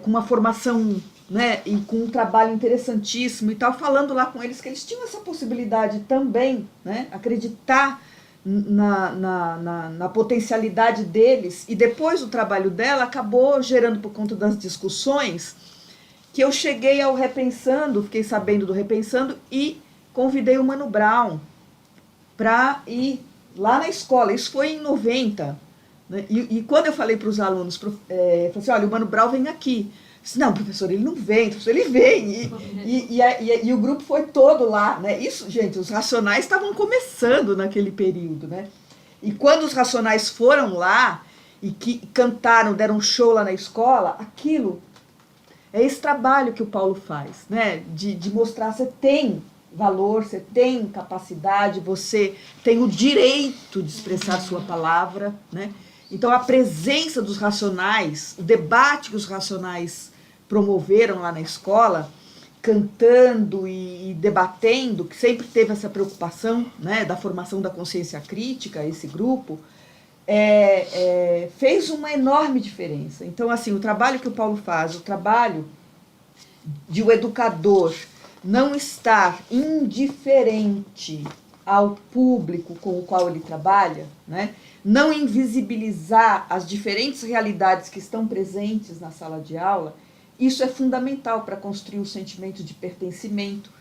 com uma formação, né? E com um trabalho interessantíssimo e tal, falando lá com eles que eles tinham essa possibilidade também, né? Acreditar na potencialidade deles. E depois o trabalho dela acabou gerando, por conta das discussões, que eu cheguei ao Repensando, fiquei sabendo do Repensando e convidei o Mano Brown para ir lá na escola. Isso foi em 90. Né? E quando eu falei para os alunos, falei assim, olha, o Mano Brown vem aqui. Eu disse, não, professor, ele não vem, professor, ele vem. E o grupo foi todo lá. Né? Isso, gente, os Racionais estavam começando naquele período. Né? E quando os Racionais foram lá e que cantaram, deram um show lá na escola, aquilo... É esse trabalho que o Paulo faz, né? De mostrar que você tem valor, você tem capacidade, você tem o direito de expressar sua palavra, né? Então, a presença dos Racionais, o debate que os Racionais promoveram lá na escola, cantando e debatendo, que sempre teve essa preocupação, né, da formação da consciência crítica, esse grupo, fez uma enorme diferença. Então, assim, o trabalho que o Paulo faz, o trabalho de o educador não estar indiferente ao público com o qual ele trabalha, né? Não invisibilizar as diferentes realidades que estão presentes na sala de aula, isso é fundamental para construir o sentimento de pertencimento,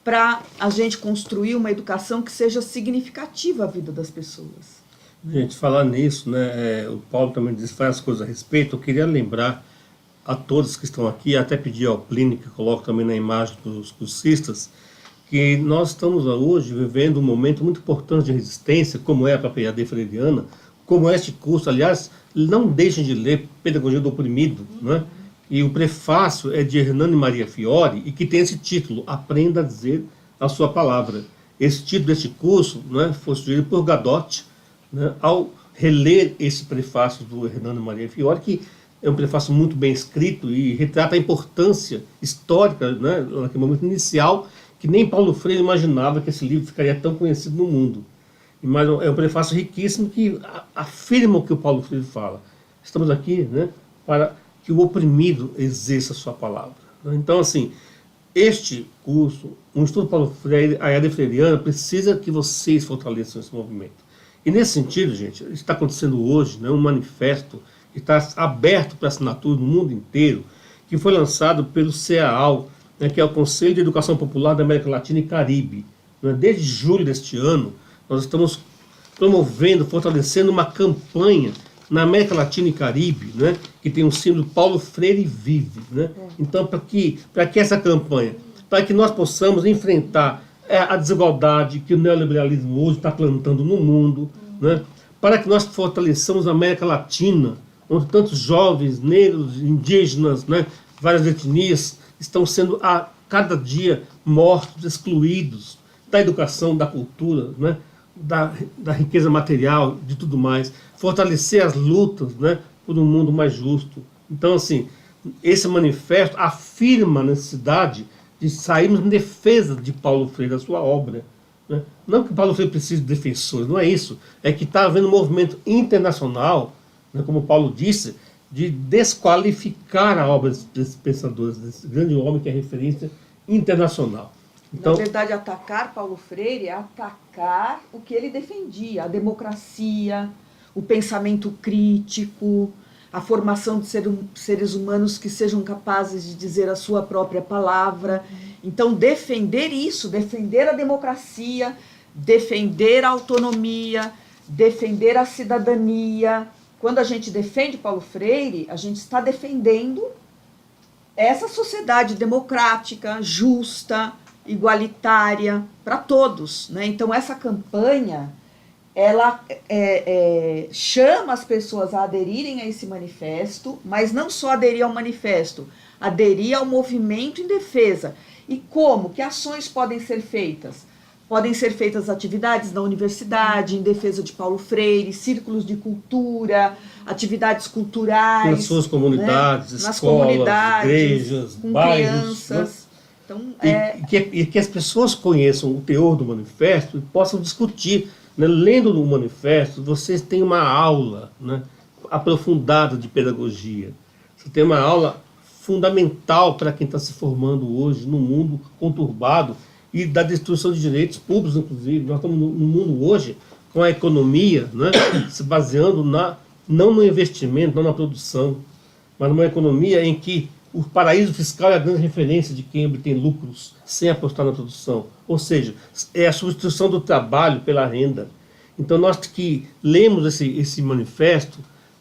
para a gente construir uma educação que seja significativa à vida das pessoas. Gente, falar nisso, né, o Paulo também disse várias coisas a respeito. Eu queria lembrar a todos que estão aqui, até pedir ao Plínio, que coloco também na imagem dos cursistas, que nós estamos hoje vivendo um momento muito importante de resistência, como é a própria EAD freiriana, como é este curso. Aliás, não deixem de ler Pedagogia do Oprimido, né? E o prefácio é de Hernani Maria Fiore, e que tem esse título, Aprenda a Dizer a Sua Palavra. Esse título deste curso, né, foi sugerido por Gadotti, né, ao reler esse prefácio do Hernani Maria Fiore, que é um prefácio muito bem escrito e retrata a importância histórica, né, naquele momento inicial, que nem Paulo Freire imaginava que esse livro ficaria tão conhecido no mundo. Mas é um prefácio riquíssimo que afirma o que o Paulo Freire fala. Estamos aqui, né, para que o oprimido exerça a sua palavra. Então, assim, este curso, o Instituto Paulo Freire, a EAD freiriana, precisa que vocês fortaleçam esse movimento. E nesse sentido, gente, está acontecendo hoje, né, um manifesto que está aberto para assinatura no mundo inteiro, que foi lançado pelo CEAAL, né, que é o Conselho de Educação Popular da América Latina e Caribe. né? Desde julho deste ano, nós estamos promovendo, fortalecendo uma campanha na América Latina e Caribe, né, que tem o símbolo Paulo Freire Vive. Né? Então, para que essa campanha? Para que nós possamos enfrentar a desigualdade que o neoliberalismo hoje está plantando no mundo, né? Para que nós fortaleçamos a América Latina, onde tantos jovens, negros, indígenas, né, várias etnias, estão sendo a cada dia mortos, excluídos da educação, da cultura, né, da riqueza material, de tudo mais, fortalecer as lutas, né, por um mundo mais justo. Então, assim, esse manifesto afirma a necessidade de sairmos em defesa de Paulo Freire, da sua obra. Né? Não que Paulo Freire precise de defensores, não é isso. É que está havendo um movimento internacional, né, como Paulo disse, de desqualificar a obra desses pensadores, desse grande homem que é referência internacional. Então, na verdade, atacar Paulo Freire é atacar o que ele defendia, a democracia, o pensamento crítico, a formação de seres humanos que sejam capazes de dizer a sua própria palavra. Então, defender isso, defender a democracia, defender a autonomia, defender a cidadania. Quando a gente defende Paulo Freire, a gente está defendendo essa sociedade democrática, justa, igualitária para todos, né? Então essa campanha ela chama as pessoas a aderirem a esse manifesto, mas não só aderir ao manifesto, aderir ao movimento em defesa. E como? Que ações podem ser feitas? Podem ser feitas atividades na universidade, em defesa de Paulo Freire, círculos de cultura, atividades culturais. Nas suas comunidades, né? escolas, nas comunidades, igrejas, com bairros, crianças. Né? Então, e que as pessoas conheçam o teor do manifesto e possam discutir. Né? Lendo o manifesto, vocês têm uma aula, né, aprofundada de pedagogia. Você tem uma aula fundamental para quem está se formando hoje no mundo conturbado e da destruição de direitos públicos, inclusive. Nós estamos no mundo hoje com a economia, né, se baseando não no investimento, não na produção, mas numa economia em que o paraíso fiscal é a grande referência de quem obtém lucros sem apostar na produção. Ou seja, é a substituição do trabalho pela renda. Então, nós que lemos esse manifesto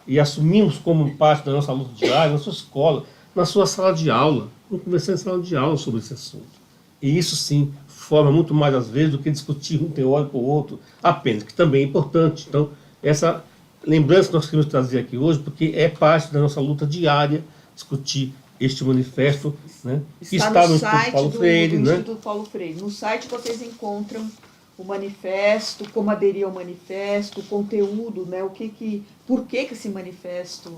e assumimos como parte da nossa luta diária, na sua escola, na sua sala de aula, vamos conversar em sala de aula sobre esse assunto. E isso, sim, forma muito mais, às vezes, do que discutir um teórico ou outro apenas, que também é importante. Então, essa lembrança que nós queremos trazer aqui hoje, porque é parte da nossa luta diária discutir este manifesto, né, que está no Instituto Paulo Freire. Do né? Instituto Paulo Freire. No site vocês encontram o manifesto, como aderir ao manifesto, o conteúdo, né, por que esse manifesto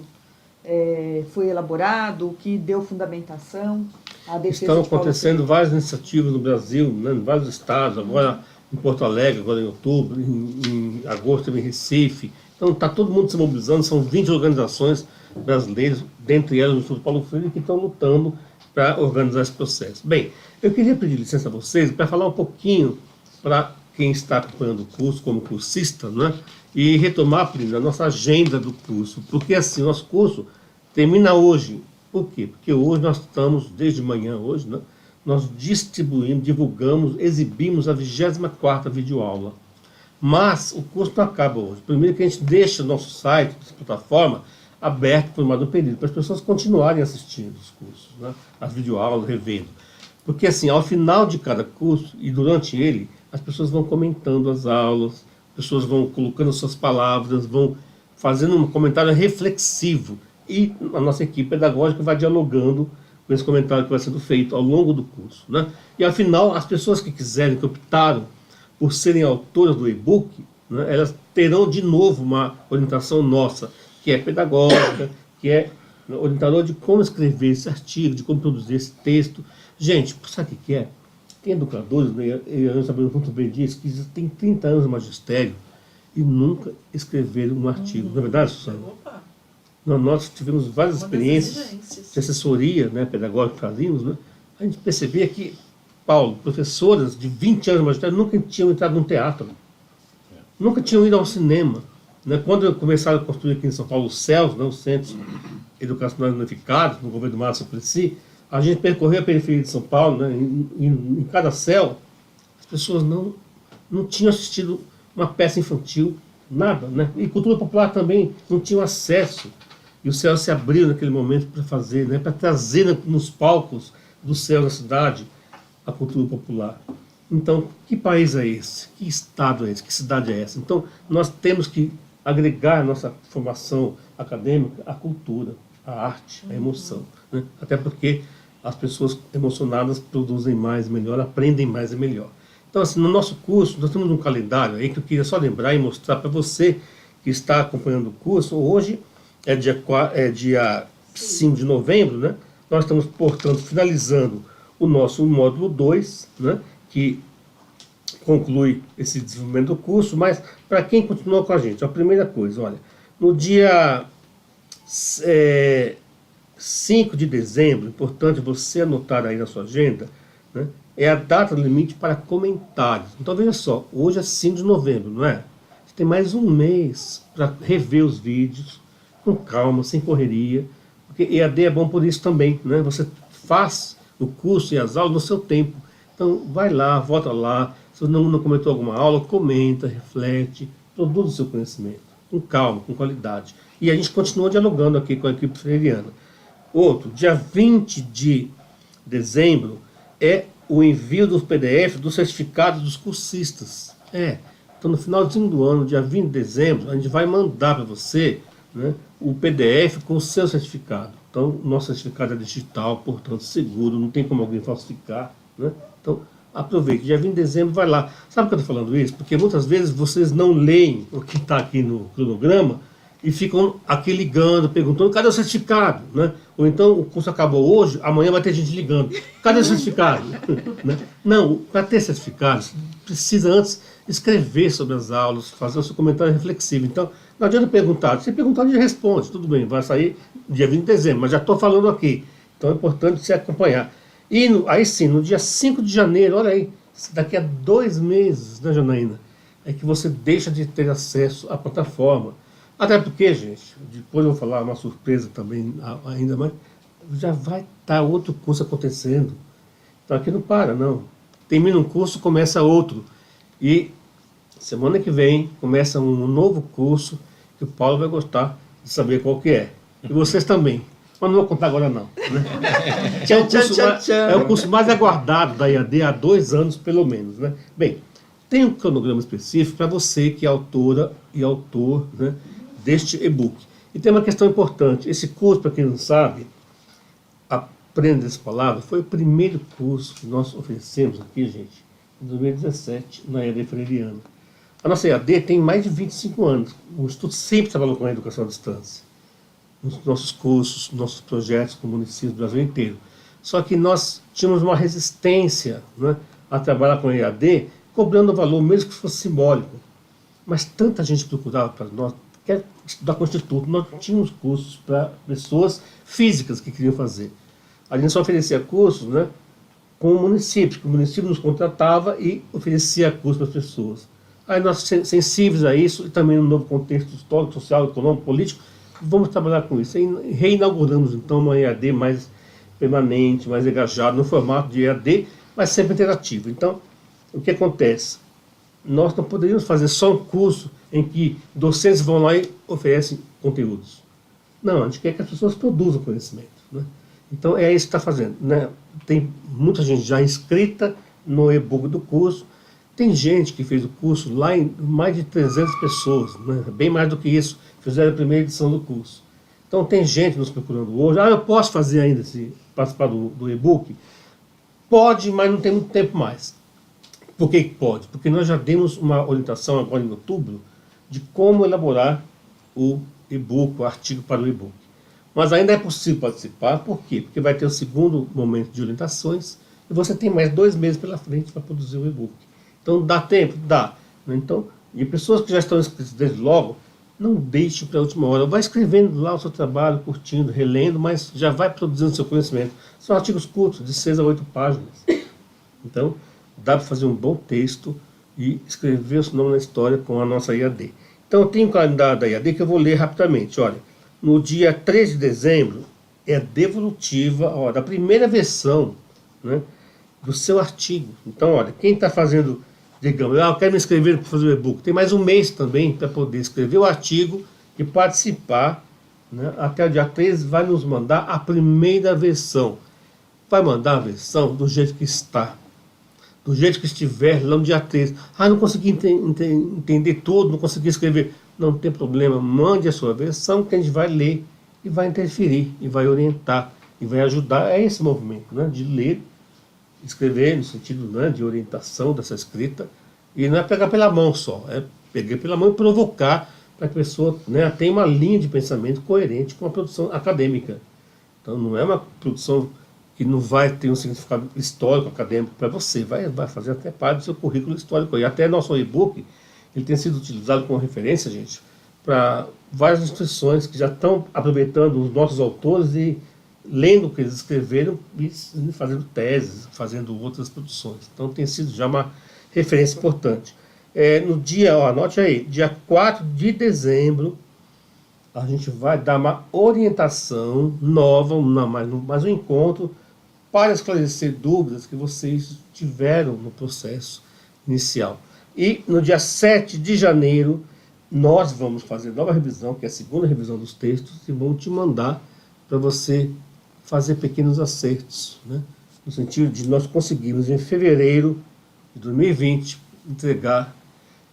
foi elaborado, o que deu fundamentação à defesa Estão de Paulo acontecendo Freire. várias iniciativas no Brasil, né, em vários estados, agora em Porto Alegre, agora em outubro, em agosto em Recife. Então está todo mundo se mobilizando, são 20 organizações brasileiras, dentre elas o Instituto Paulo Freire, que estão lutando para organizar esse processo. Bem, eu queria pedir licença a vocês para falar um pouquinho para quem está acompanhando o curso como cursista, né, e retomar, Plínio, a nossa agenda do curso, porque assim, nosso curso termina hoje. Por quê? Porque hoje nós estamos, desde manhã hoje, né, nós distribuímos, divulgamos, exibimos a 24ª videoaula. Mas o curso não acaba hoje. Primeiro que a gente deixa o nosso site, nossa plataforma, aberto por mais um período, para as pessoas continuarem assistindo os cursos, né, as videoaulas, revendo. Porque assim, ao final de cada curso e durante ele, as pessoas vão comentando as aulas, as pessoas vão colocando suas palavras, vão fazendo um comentário reflexivo e a nossa equipe pedagógica vai dialogando com esse comentário que vai sendo feito ao longo do curso. Né? E ao final, as pessoas que quiserem, que optaram por serem autoras do e-book, né, elas terão de novo uma orientação nossa, que é pedagógica, que é orientador de como escrever esse artigo, de como produzir esse texto. Gente, sabe o que é? Tem educadores, né, e a gente sabe muito bem disso, que tem 30 anos de magistério e nunca escreveram um artigo. Não é verdade, Susana? Nós tivemos várias experiências de assessoria, né, pedagógica que fazíamos, né? A gente percebia que, Paulo, professoras de 20 anos de magistério nunca tinham entrado num teatro, nunca tinham ido ao cinema. Né? Quando começaram a construir aqui em São Paulo os CELS, né, os Centros Educacionais Unificados, no governo do Márcio Suplicy, a gente percorreu a periferia de São Paulo, né, em cada CEL As pessoas não tinham assistido uma peça infantil, nada, né? E cultura popular também não tinham acesso. E o céu se abriu naquele momento para fazer, né? Para trazer nos palcos do céu da cidade a cultura popular. Então, que país é esse? Que estado é esse? Que cidade é essa? Então, nós temos que agregar a nossa formação acadêmica à cultura, à arte, à emoção, né? Até porque as pessoas emocionadas produzem mais e melhor, aprendem mais e melhor. Então, assim, no nosso curso, nós temos um calendário aí que eu queria só lembrar e mostrar para você que está acompanhando o curso. Hoje é dia 5 de novembro, né? Nós estamos, portanto, finalizando o nosso módulo 2, né? Que conclui esse desenvolvimento do curso, mas para quem continua com a gente, a primeira coisa, olha, no dia 5 de dezembro, importante você anotar aí na sua agenda, né? É a data limite para comentários. Então veja só, hoje é 5 de novembro, não é? Você tem mais um mês para rever os vídeos, com calma, sem correria, porque EAD é bom por isso também, né? Você faz o curso e as aulas no seu tempo. Então vai lá, volta lá, se você não comentou alguma aula, comenta, reflete, produz o seu conhecimento, com calma, com qualidade. E a gente continua dialogando aqui com a equipe freiriana. Outro, dia 20 de dezembro, é o envio do PDF do certificado dos cursistas. Então no finalzinho do ano, dia 20 de dezembro, a gente vai mandar para você, né, o PDF com o seu certificado. Então o nosso certificado é digital, portanto seguro, não tem como alguém falsificar, né? Então aproveite, dia 20 de dezembro vai lá. Sabe por que eu estou falando isso? Porque muitas vezes vocês não leem o que está aqui no cronograma e ficam aqui ligando, perguntando, cadê o certificado? Né? Ou então, o curso acabou hoje, amanhã vai ter gente ligando, cadê o certificado? Né? Não, para ter certificado, precisa antes escrever sobre as aulas, fazer o seu comentário reflexivo. Então, não adianta perguntar, se perguntar, a gente responde, tudo bem, vai sair dia 20 de dezembro, mas já estou falando aqui. Então é importante se acompanhar. E aí sim, no dia 5 de janeiro, olha aí, daqui a 2 meses, né, Janaína, é que você deixa de ter acesso à plataforma. Até porque, gente, depois eu vou falar uma surpresa também ainda mais, já vai estar outro curso acontecendo. Então aqui não para, não. Termina um curso, começa outro. E semana que vem começa um novo curso que o Paulo vai gostar de saber qual que é. E vocês também. Mas não vou contar agora não. Né? É o curso mais aguardado da EAD há 2 anos, pelo menos. Né? Bem, tem um cronograma específico para você que é autora e autor, né, deste e-book. E tem uma questão importante. Esse curso, para quem não sabe, Aprenda essa Palavra, foi o primeiro curso que nós oferecemos aqui, gente, em 2017, na EAD freiriana. A nossa EAD tem mais de 25 anos. O Instituto sempre trabalhou com a educação à distância. Nos nossos cursos, nossos projetos com municípios do Brasil inteiro. Só que nós tínhamos uma resistência, né, a trabalhar com a EAD, cobrando o valor, mesmo que fosse simbólico. Mas tanta gente procurava para nós, quer estudar com o Instituto, nós tínhamos cursos para pessoas físicas que queriam fazer. A gente só oferecia cursos, né, com o município, que o município nos contratava e oferecia cursos para as pessoas. Aí nós, sensíveis a isso, e também no novo contexto histórico, social, econômico, político, vamos trabalhar com isso. E reinauguramos, então, uma EAD mais permanente, mais engajada, no formato de EAD, mas sempre interativo. Então, o que acontece? Nós não poderíamos fazer só um curso em que docentes vão lá e oferecem conteúdos. Não, a gente quer que as pessoas produzam conhecimento. Né? Então, é isso que está fazendo. Né? Tem muita gente já inscrita no e-book do curso. Tem gente que fez o curso lá em mais de 300 pessoas, né? Bem mais do que isso, fizeram a primeira edição do curso. Então tem gente nos procurando hoje. Eu posso fazer ainda, participar do e-book? Pode, mas não tem muito tempo mais. Por que pode? Porque nós já demos uma orientação agora em outubro de como elaborar o e-book, o artigo para o e-book. Mas ainda é possível participar, por quê? Porque vai ter o segundo momento de orientações e você tem mais 2 meses pela frente para produzir o e-book. Então dá tempo? Dá. Então, e pessoas que já estão inscritas desde logo, não deixe para a última hora. Vai escrevendo lá o seu trabalho, curtindo, relendo, mas já vai produzindo seu conhecimento. São artigos curtos, de 6 a 8 páginas. Então, dá para fazer um bom texto e escrever o seu nome na história com a nossa EAD. Então, eu tenho um calendário da EAD que eu vou ler rapidamente. Olha, no dia 3 de dezembro, é devolutiva, ó, da primeira versão, né, do seu artigo. Então, olha, quem está fazendo, digamos, eu quero me inscrever para fazer o e-book, tem mais um mês também para poder escrever o artigo e participar, né? Até o dia 13 vai nos mandar a primeira versão. Vai mandar a versão do jeito que está, do jeito que estiver lá no dia 13. Não consegui entender tudo, não consegui escrever. Não tem problema, mande a sua versão que a gente vai ler e vai interferir, e vai orientar, e vai ajudar. É esse movimento, né? De ler, escrever no sentido, né, de orientação dessa escrita, e não é pegar pela mão só, é pegar pela mão e provocar para que a pessoa, né, tenha uma linha de pensamento coerente com a produção acadêmica. Então não é uma produção que não vai ter um significado histórico, acadêmico para você, vai fazer até parte do seu currículo histórico. E até nosso e-book, ele tem sido utilizado como referência, gente, para várias instituições que já estão aproveitando os nossos autores e lendo o que eles escreveram e fazendo teses, fazendo outras produções. Então tem sido já uma referência importante. No dia, anote aí, dia 4 de dezembro, a gente vai dar uma orientação nova, mais um encontro para esclarecer dúvidas que vocês tiveram no processo inicial. E no dia 7 de janeiro, nós vamos fazer nova revisão, que é a segunda revisão dos textos, e vamos te mandar para você fazer pequenos acertos, né? No sentido de nós conseguirmos, em fevereiro de 2020, entregar,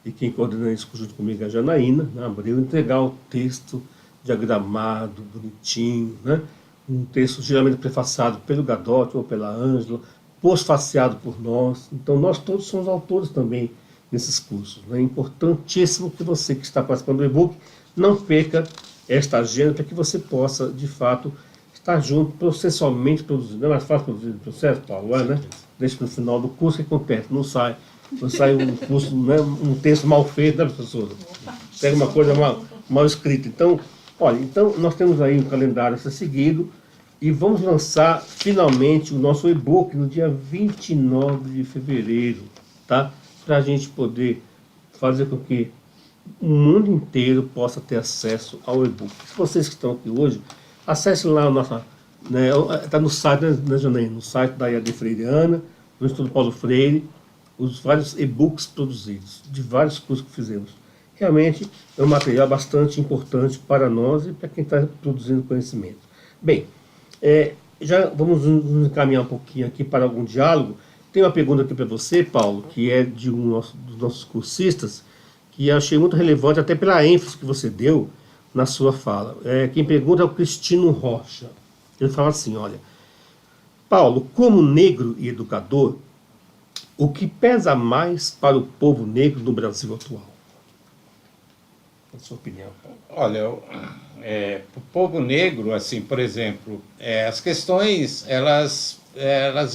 e quem coordena isso junto comigo é a Janaína, na Abreu, entregar o texto diagramado, bonitinho, né? Um texto geralmente prefaciado pelo Gadotti ou pela Ângela, pós-faciado por nós. Então nós todos somos autores também nesses cursos. É importantíssimo que você que está participando do e-book não perca esta agenda para que você possa, de fato, estar junto, processualmente produzindo. Não é mais fácil produzir o processo, Paulo? Né? Deixa no final do curso que acontece, não sai um curso, né, um texto mal feito, né, professora? Pega uma coisa mal escrita. Então, olha, nós temos aí um calendário a ser seguido e vamos lançar finalmente o nosso e-book no dia 29 de fevereiro, tá? Para a gente poder fazer com que o mundo inteiro possa ter acesso ao e-book. Se vocês que estão aqui hoje, acessem lá a nossa, né, está no site, né, Janaína, no site da IAD Freiriana, no Instituto Paulo Freire, os vários e-books produzidos, de vários cursos que fizemos. Realmente é um material bastante importante para nós e para quem está produzindo conhecimento. Bem, já vamos nos encaminhar um pouquinho aqui para algum diálogo. Tem uma pergunta aqui para você, Paulo, que é de dos nossos cursistas, que eu achei muito relevante, até pela ênfase que você deu na sua fala. Quem pergunta é o Cristino Rocha. Ele fala assim, olha, Paulo, como negro e educador, o que pesa mais para o povo negro no Brasil atual? A sua opinião, Paulo? Olha, para o povo negro, assim, por exemplo, as questões, elas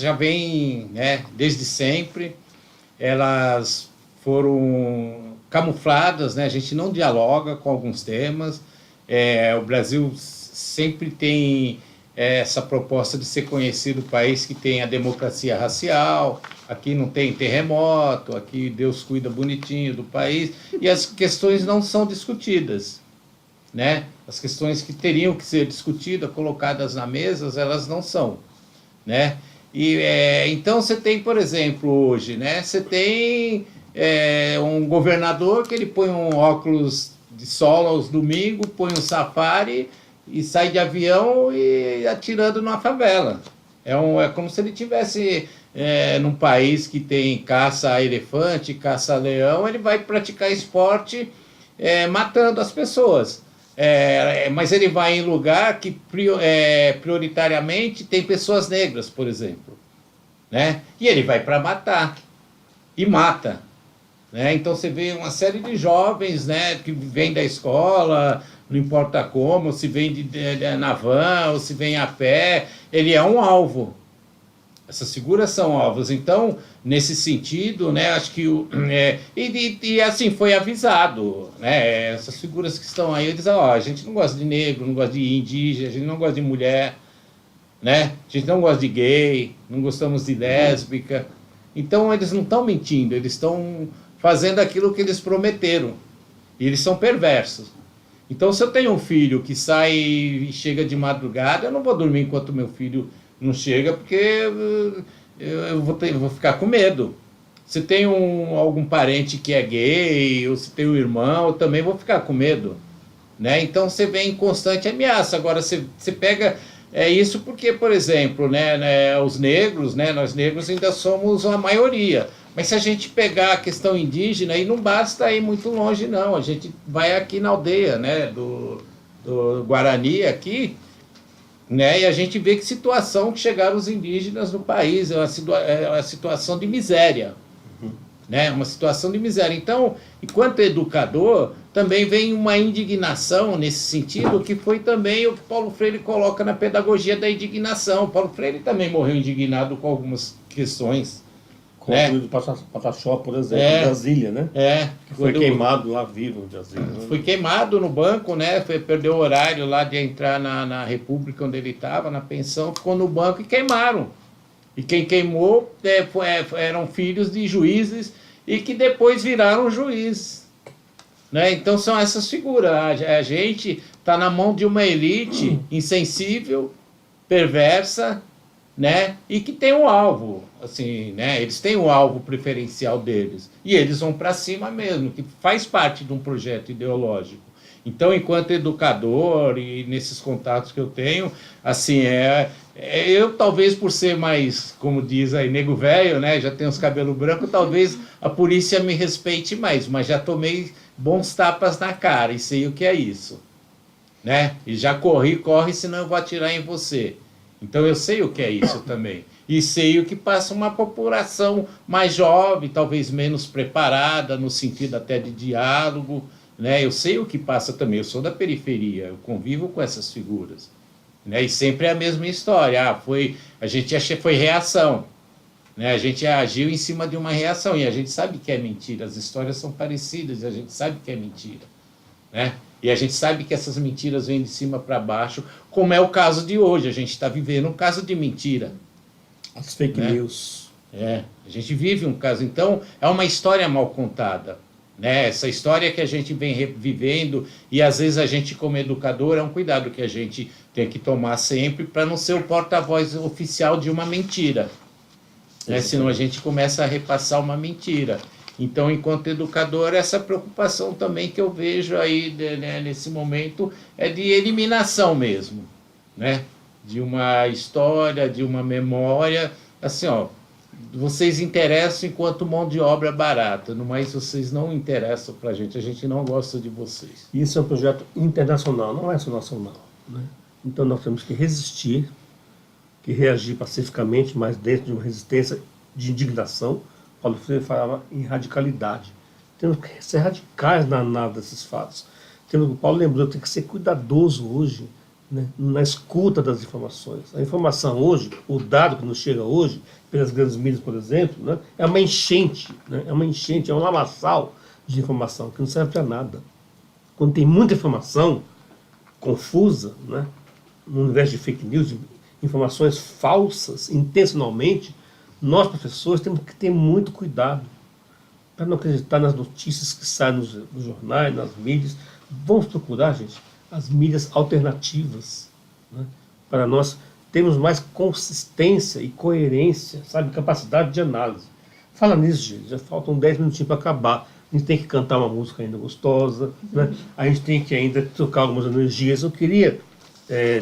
já vêm, né, desde sempre, elas foram camufladas, né, a gente não dialoga com alguns temas, o Brasil sempre tem essa proposta de ser conhecido país que tem a democracia racial, aqui não tem terremoto, aqui Deus cuida bonitinho do país, e as questões não são discutidas, né? As questões que teriam que ser discutidas, colocadas na mesa, elas não são, né? E, então você tem, por exemplo, hoje, né? Você tem um governador que ele põe um óculos de sol aos domingos, põe um safari e sai de avião e atirando numa favela. É como se ele tivesse num país que tem caça a elefante, caça a leão, ele vai praticar esporte matando as pessoas. Mas ele vai em lugar que prioritariamente tem pessoas negras, por exemplo, né? E ele vai para matar, e mata, né? Então você vê uma série de jovens, né, que vêm da escola, não importa como, se vem na van, ou se vem a pé, ele é um alvo. Essas figuras são alvos. Então, nesse sentido, né, acho que e assim foi avisado, né, essas figuras que estão aí, eles dizem, a gente não gosta de negro, não gosta de indígena, a gente não gosta de mulher, né, a gente não gosta de gay, não gostamos de lésbica. Então eles não estão mentindo, eles estão fazendo aquilo que eles prometeram, e eles são perversos. Então, se eu tenho um filho que sai e chega de madrugada, eu não vou dormir enquanto meu filho não chega, porque eu vou ficar com medo. Se tem algum parente que é gay, ou se tem um irmão, eu também vou ficar com medo. Né? Então você vem em constante ameaça. Agora você pega isso porque, por exemplo, né, os negros, né, nós negros ainda somos a maioria. Mas se a gente pegar a questão indígena, aí não basta ir muito longe, não. A gente vai aqui na aldeia, né, do Guarani aqui, né, e a gente vê que situação que chegaram os indígenas no país, é uma situação de miséria. Né, uma situação de miséria. Então, enquanto educador, também vem uma indignação nesse sentido, que foi também o que Paulo Freire coloca na pedagogia da indignação. Paulo Freire também morreu indignado com algumas questões. Como o Pataxó, por exemplo, em Brasília, né? Que foi queimado lá vivo em Brasília. Né? Foi queimado no banco, né? Perdeu o horário lá de entrar na República onde ele estava, na pensão, ficou no banco e queimaram. E quem queimou eram filhos de juízes e que depois viraram juízes. Né? Então são essas figuras. A gente está na mão de uma elite insensível, perversa, né? E que tem um alvo. Assim, né? Eles têm um alvo preferencial deles. E eles vão para cima mesmo, que faz parte de um projeto ideológico. Então, enquanto educador e nesses contatos que eu tenho, assim, eu talvez por ser mais, como diz aí, nego velho, né, já tenho os cabelos brancos, talvez a polícia me respeite mais, mas já tomei bons tapas na cara e sei o que é isso, né? E já corre, senão eu vou atirar em você. Então eu sei o que é isso também. E sei o que passa uma população mais jovem, talvez menos preparada, no sentido até de diálogo, né? Eu sei o que passa também, eu sou da periferia, eu convivo com essas figuras. Né? E sempre é a mesma história. A gente foi reação. Né? A gente agiu em cima de uma reação. E a gente sabe que é mentira. As histórias são parecidas e a gente sabe que é mentira. Né? E a gente sabe que essas mentiras vêm de cima para baixo, como é o caso de hoje. A gente está vivendo um caso de mentira. As fake news. A gente vive um caso. Então, é uma história mal contada. Né? Essa história que a gente vem revivendo, e às vezes a gente, como educador, é um cuidado que a gente tem que tomar sempre para não ser o porta-voz oficial de uma mentira. Né? Senão a gente começa a repassar uma mentira. Então, enquanto educador, essa preocupação também que eu vejo aí, né, nesse momento é de eliminação mesmo. Né? De uma história, de uma memória, assim, ó, vocês interessam enquanto mão de obra barata, mas vocês não interessam para a gente não gosta de vocês. Isso é um projeto internacional, não é só nacional. Né? Então nós temos que resistir, que reagir pacificamente, mas dentro de uma resistência de indignação. Paulo Freire falava em radicalidade. Temos que ser radicais na análise desses fatos. O Paulo lembrou, tem que ser cuidadoso hoje, né, na escuta das informações. A informação hoje, o dado que nos chega hoje, pelas grandes mídias, por exemplo, né, é uma enchente, né, é um lamaçal de informação que não serve para nada. Quando tem muita informação confusa, né, no universo de fake news, informações falsas, intencionalmente, nós, professores, temos que ter muito cuidado para não acreditar nas notícias que saem nos jornais, nas mídias. Vamos procurar, gente, as mídias alternativas, né, para nós termos mais consistência e coerência, sabe, capacidade de análise. Fala nisso, gente, já faltam 10 minutinhos para acabar. A gente tem que cantar uma música ainda gostosa, né? A gente tem que ainda trocar algumas energias. Eu queria,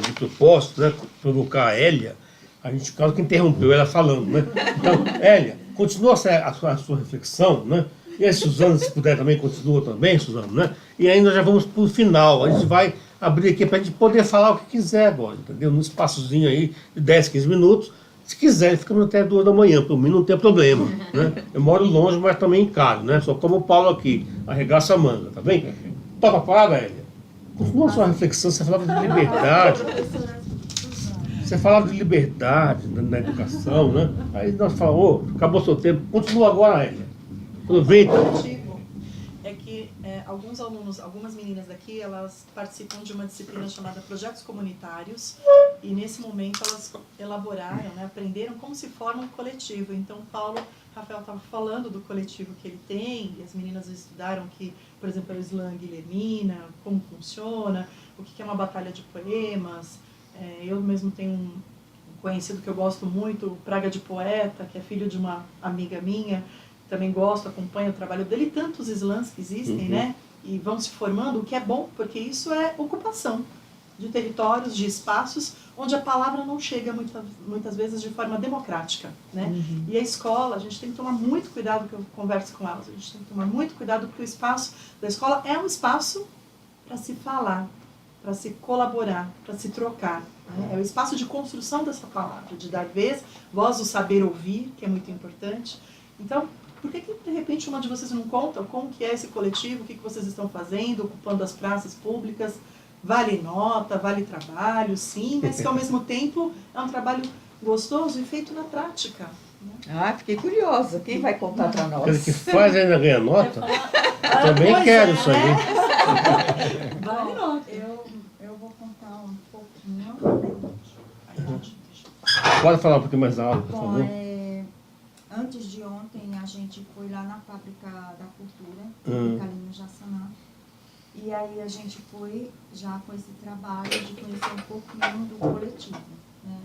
de propósito, né, provocar a Hélia. A gente quase que interrompeu ela falando, né? Então, Hélia, continua a sua reflexão, né? E a Suzana, se puder também, continua também, Suzana, né? E ainda já vamos para o final. A gente vai abrir aqui para a gente poder falar o que quiser agora, entendeu? Num espaçozinho aí de 10, 15 minutos. Se quiser, ficamos até 2 da manhã, por mim não tem problema, né? Eu moro longe, mas também encaro, né? Só como o Paulo aqui, arregaça a manga, tá bem? Toca a palavra, Hélia. Continua a sua reflexão, você falava de liberdade. Você falava de liberdade na educação, né? Aí nós falamos, acabou seu tempo, continua agora, Hélia. Aproveita. É que alguns alunos, algumas meninas daqui, elas participam de uma disciplina chamada Projetos Comunitários, e nesse momento elas elaboraram, né, aprenderam como se forma um coletivo. Então, Rafael estava falando do coletivo que ele tem, e as meninas estudaram que, por exemplo, é o slam guilhermina, como funciona, o que é uma batalha de poemas. Eu mesmo tenho um conhecido que eu gosto muito, Praga de Poeta, que é filho de uma amiga minha, também gosto, acompanho o trabalho dele, e tantos slams que existem, né? E vão se formando, o que é bom, porque isso é ocupação de territórios, de espaços, onde a palavra não chega muitas vezes de forma democrática, né? E a escola, a gente tem que tomar muito cuidado, que eu converso com elas, a gente tem que tomar muito cuidado, porque o espaço da escola é um espaço para se falar, para se colaborar, para se trocar, né? É o espaço de construção dessa palavra, de dar voz ao saber ouvir, que é muito importante. Então, por que de repente uma de vocês não conta como que é esse coletivo, o que vocês estão fazendo, ocupando as praças públicas? Vale nota, vale trabalho, sim, mas que ao mesmo tempo é um trabalho gostoso e feito na prática. Ah, fiquei curiosa. Quem vai contar para nós? Aquele que faz ainda ganha nota? Também quero isso aí. Vale nota. Eu vou contar um pouquinho. Pode falar um pouquinho mais alto, por Bom, favor. antes de ontem a gente foi lá na Fábrica da Cultura, ali no Jaçanã. E aí a gente foi já com esse trabalho de conhecer um pouquinho do coletivo, né?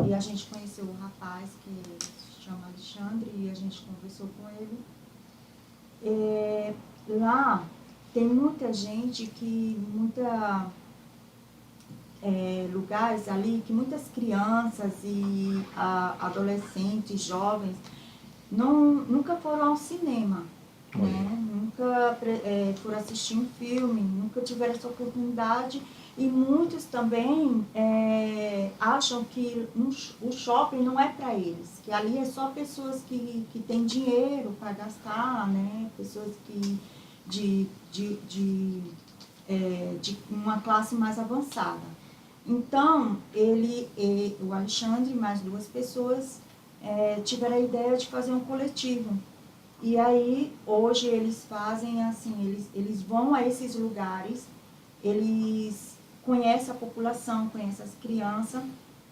E a gente conheceu o rapaz que se chama Alexandre e a gente conversou com ele. Lá tem muita gente lugares ali que muitas crianças e adolescentes, jovens, nunca foram ao cinema. Né? Nunca foram assistir um filme, nunca tiveram essa oportunidade e muitos também acham que o shopping não é para eles, que ali é só pessoas que têm dinheiro para gastar, né? Pessoas de uma classe mais avançada. Então, o Alexandre e mais 2 pessoas tiveram a ideia de fazer um coletivo. E aí, hoje, eles fazem assim, eles vão a esses lugares, eles conhecem a população, conhecem as crianças,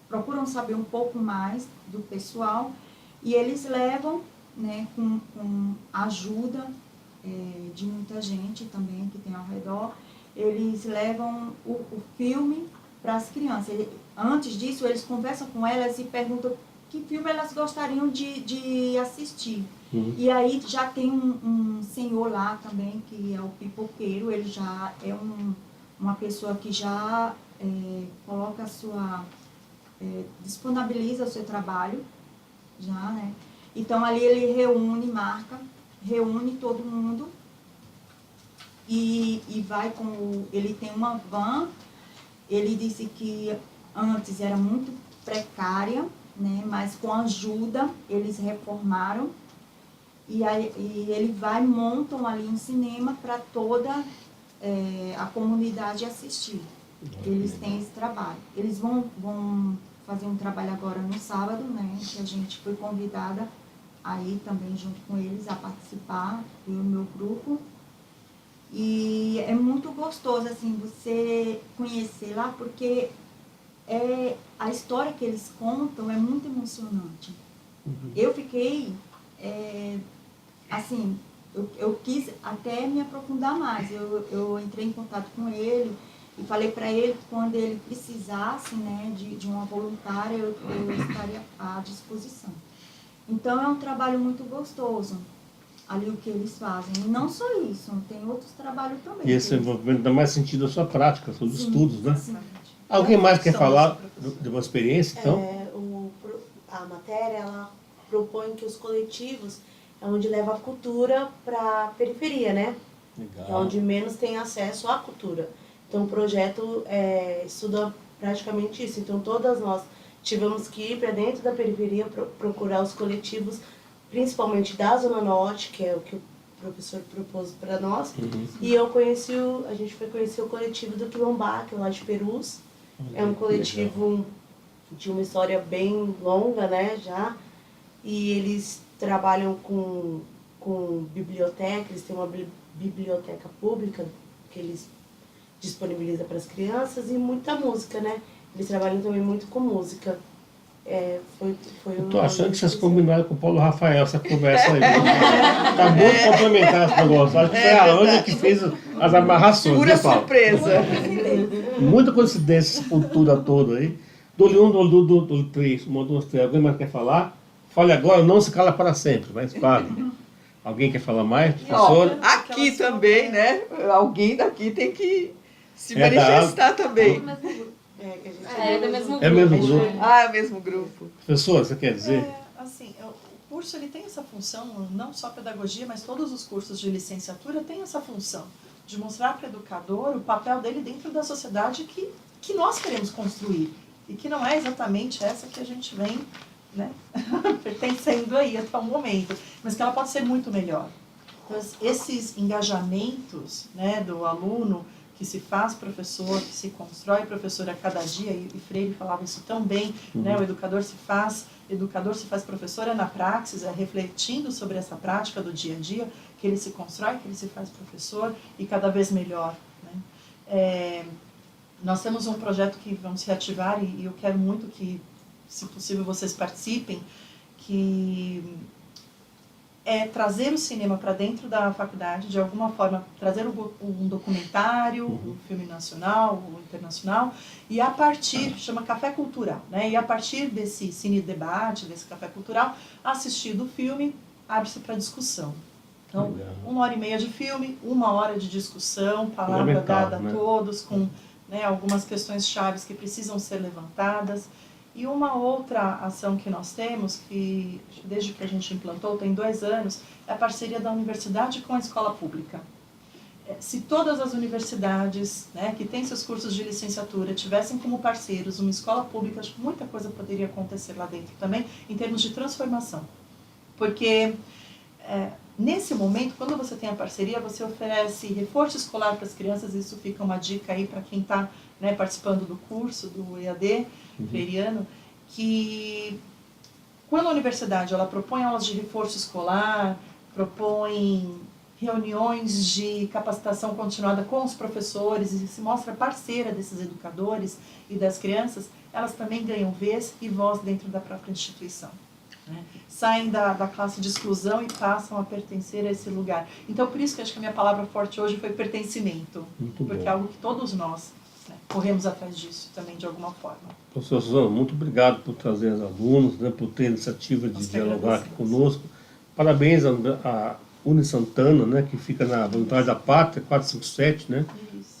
procuram saber um pouco mais do pessoal, e eles levam, né, com ajuda de muita gente também que tem ao redor, eles levam o filme para as crianças. Antes disso, eles conversam com elas e perguntam que filme elas gostariam de assistir. E aí já tem um senhor lá também, que é o pipoqueiro, ele já é uma pessoa que já coloca a sua... disponibiliza o seu trabalho, já, né? Então ali ele reúne todo mundo e vai ele tem uma van, ele disse que antes era muito precária, né? Mas com ajuda eles reformaram. E ele montam ali um cinema para toda a comunidade assistir. Eles têm esse trabalho. Eles vão fazer um trabalho agora no sábado, né? Que a gente foi convidada aí também junto com eles a participar, e o meu grupo. E é muito gostoso, assim, você conhecer lá, porque a história que eles contam é muito emocionante. Eu fiquei... assim, eu quis até me aprofundar mais. Eu entrei em contato com ele e falei para ele que quando ele precisasse, né, de uma voluntária, eu estaria à disposição. Então é um trabalho muito gostoso, ali o que eles fazem. E não só isso, tem outros trabalhos também. E esse envolvimento dá mais sentido à sua prática, aos seus estudos, né? Sim. Alguém mais quer falar de uma experiência, então? A matéria, ela propõe que os coletivos é onde leva a cultura para a periferia, né? Legal. É onde menos tem acesso à cultura. Então o projeto estuda praticamente isso. Então todas nós tivemos que ir para dentro da periferia procurar os coletivos, principalmente da Zona Norte, que é o que o professor propôs para nós. E a gente foi conhecer o coletivo do Quilombá, que é lá de Perus. É um coletivo de uma história bem longa, né, já. E eles trabalham com biblioteca, eles têm uma biblioteca pública que eles disponibilizam para as crianças e muita música, né? Eles trabalham também muito com música. Eu tô achando que vocês combinaram com o Paulo Rafael essa conversa aí. Tá muito complementar esse negócio. Acho que foi a Ana que fez as amarrações. Pura né, Paulo? surpresa. Muita coincidência essa cultura toda aí. Dou-lhe um, dou-lhe três, uma, duas, três. Alguém mais quer falar? Fale agora, não se cala para sempre, mas fale. Alguém quer falar mais, professora? Aqui também, né? Alguém daqui tem que se manifestar também. É do mesmo grupo. É o mesmo grupo. Ah, é o mesmo grupo. Professora, você quer dizer? Assim, o curso ele tem essa função, não só pedagogia, mas todos os cursos de licenciatura têm essa função de mostrar para o educador o papel dele dentro da sociedade que nós queremos construir e que não é exatamente essa que a gente vem, né, pertencendo aí até o momento, mas que ela pode ser muito melhor. Então, esses engajamentos, né, do aluno que se faz professor, que se constrói professor a cada dia, e Freire falava isso tão bem, né, o educador se faz professor na praxis, refletindo sobre essa prática do dia a dia, que ele se constrói, que ele se faz professor e cada vez melhor, né. Nós temos um projeto que vamos reativar e eu quero muito que, se possível, vocês participem, que é trazer o cinema para dentro da faculdade, de alguma forma, trazer um documentário, um filme nacional ou internacional, e a partir, chama Café Cultural, né? E a partir desse cine-debate, desse café cultural, assistido o filme, abre-se para discussão. Então, 1h30 de filme, 1 hora de discussão, palavra dada a todos, com, né, algumas questões chaves que precisam ser levantadas. E uma outra ação que nós temos, que desde que a gente implantou, tem 2 anos, é a parceria da universidade com a escola pública. Se todas as universidades, né, que têm seus cursos de licenciatura tivessem como parceiros uma escola pública, acho que muita coisa poderia acontecer lá dentro também, em termos de transformação. Porque nesse momento, quando você tem a parceria, você oferece reforço escolar para as crianças, isso fica uma dica aí para quem está, né, participando do curso, do EAD, freiriano, que quando a universidade ela propõe aulas de reforço escolar, propõe reuniões de capacitação continuada com os professores e se mostra parceira desses educadores e das crianças, elas também ganham vez e voz dentro da própria instituição. Né? Saem da classe de exclusão e passam a pertencer a esse lugar. Então, por isso que acho que a minha palavra forte hoje foi pertencimento, porque é algo que todos nós, né, corremos atrás disso também de alguma forma. Professor Suzano, muito obrigado por trazer os alunos, né, por ter a iniciativa de dialogar aqui conosco. Parabéns à Unisantana, né, que fica na Voluntária da Pátria, 457, né?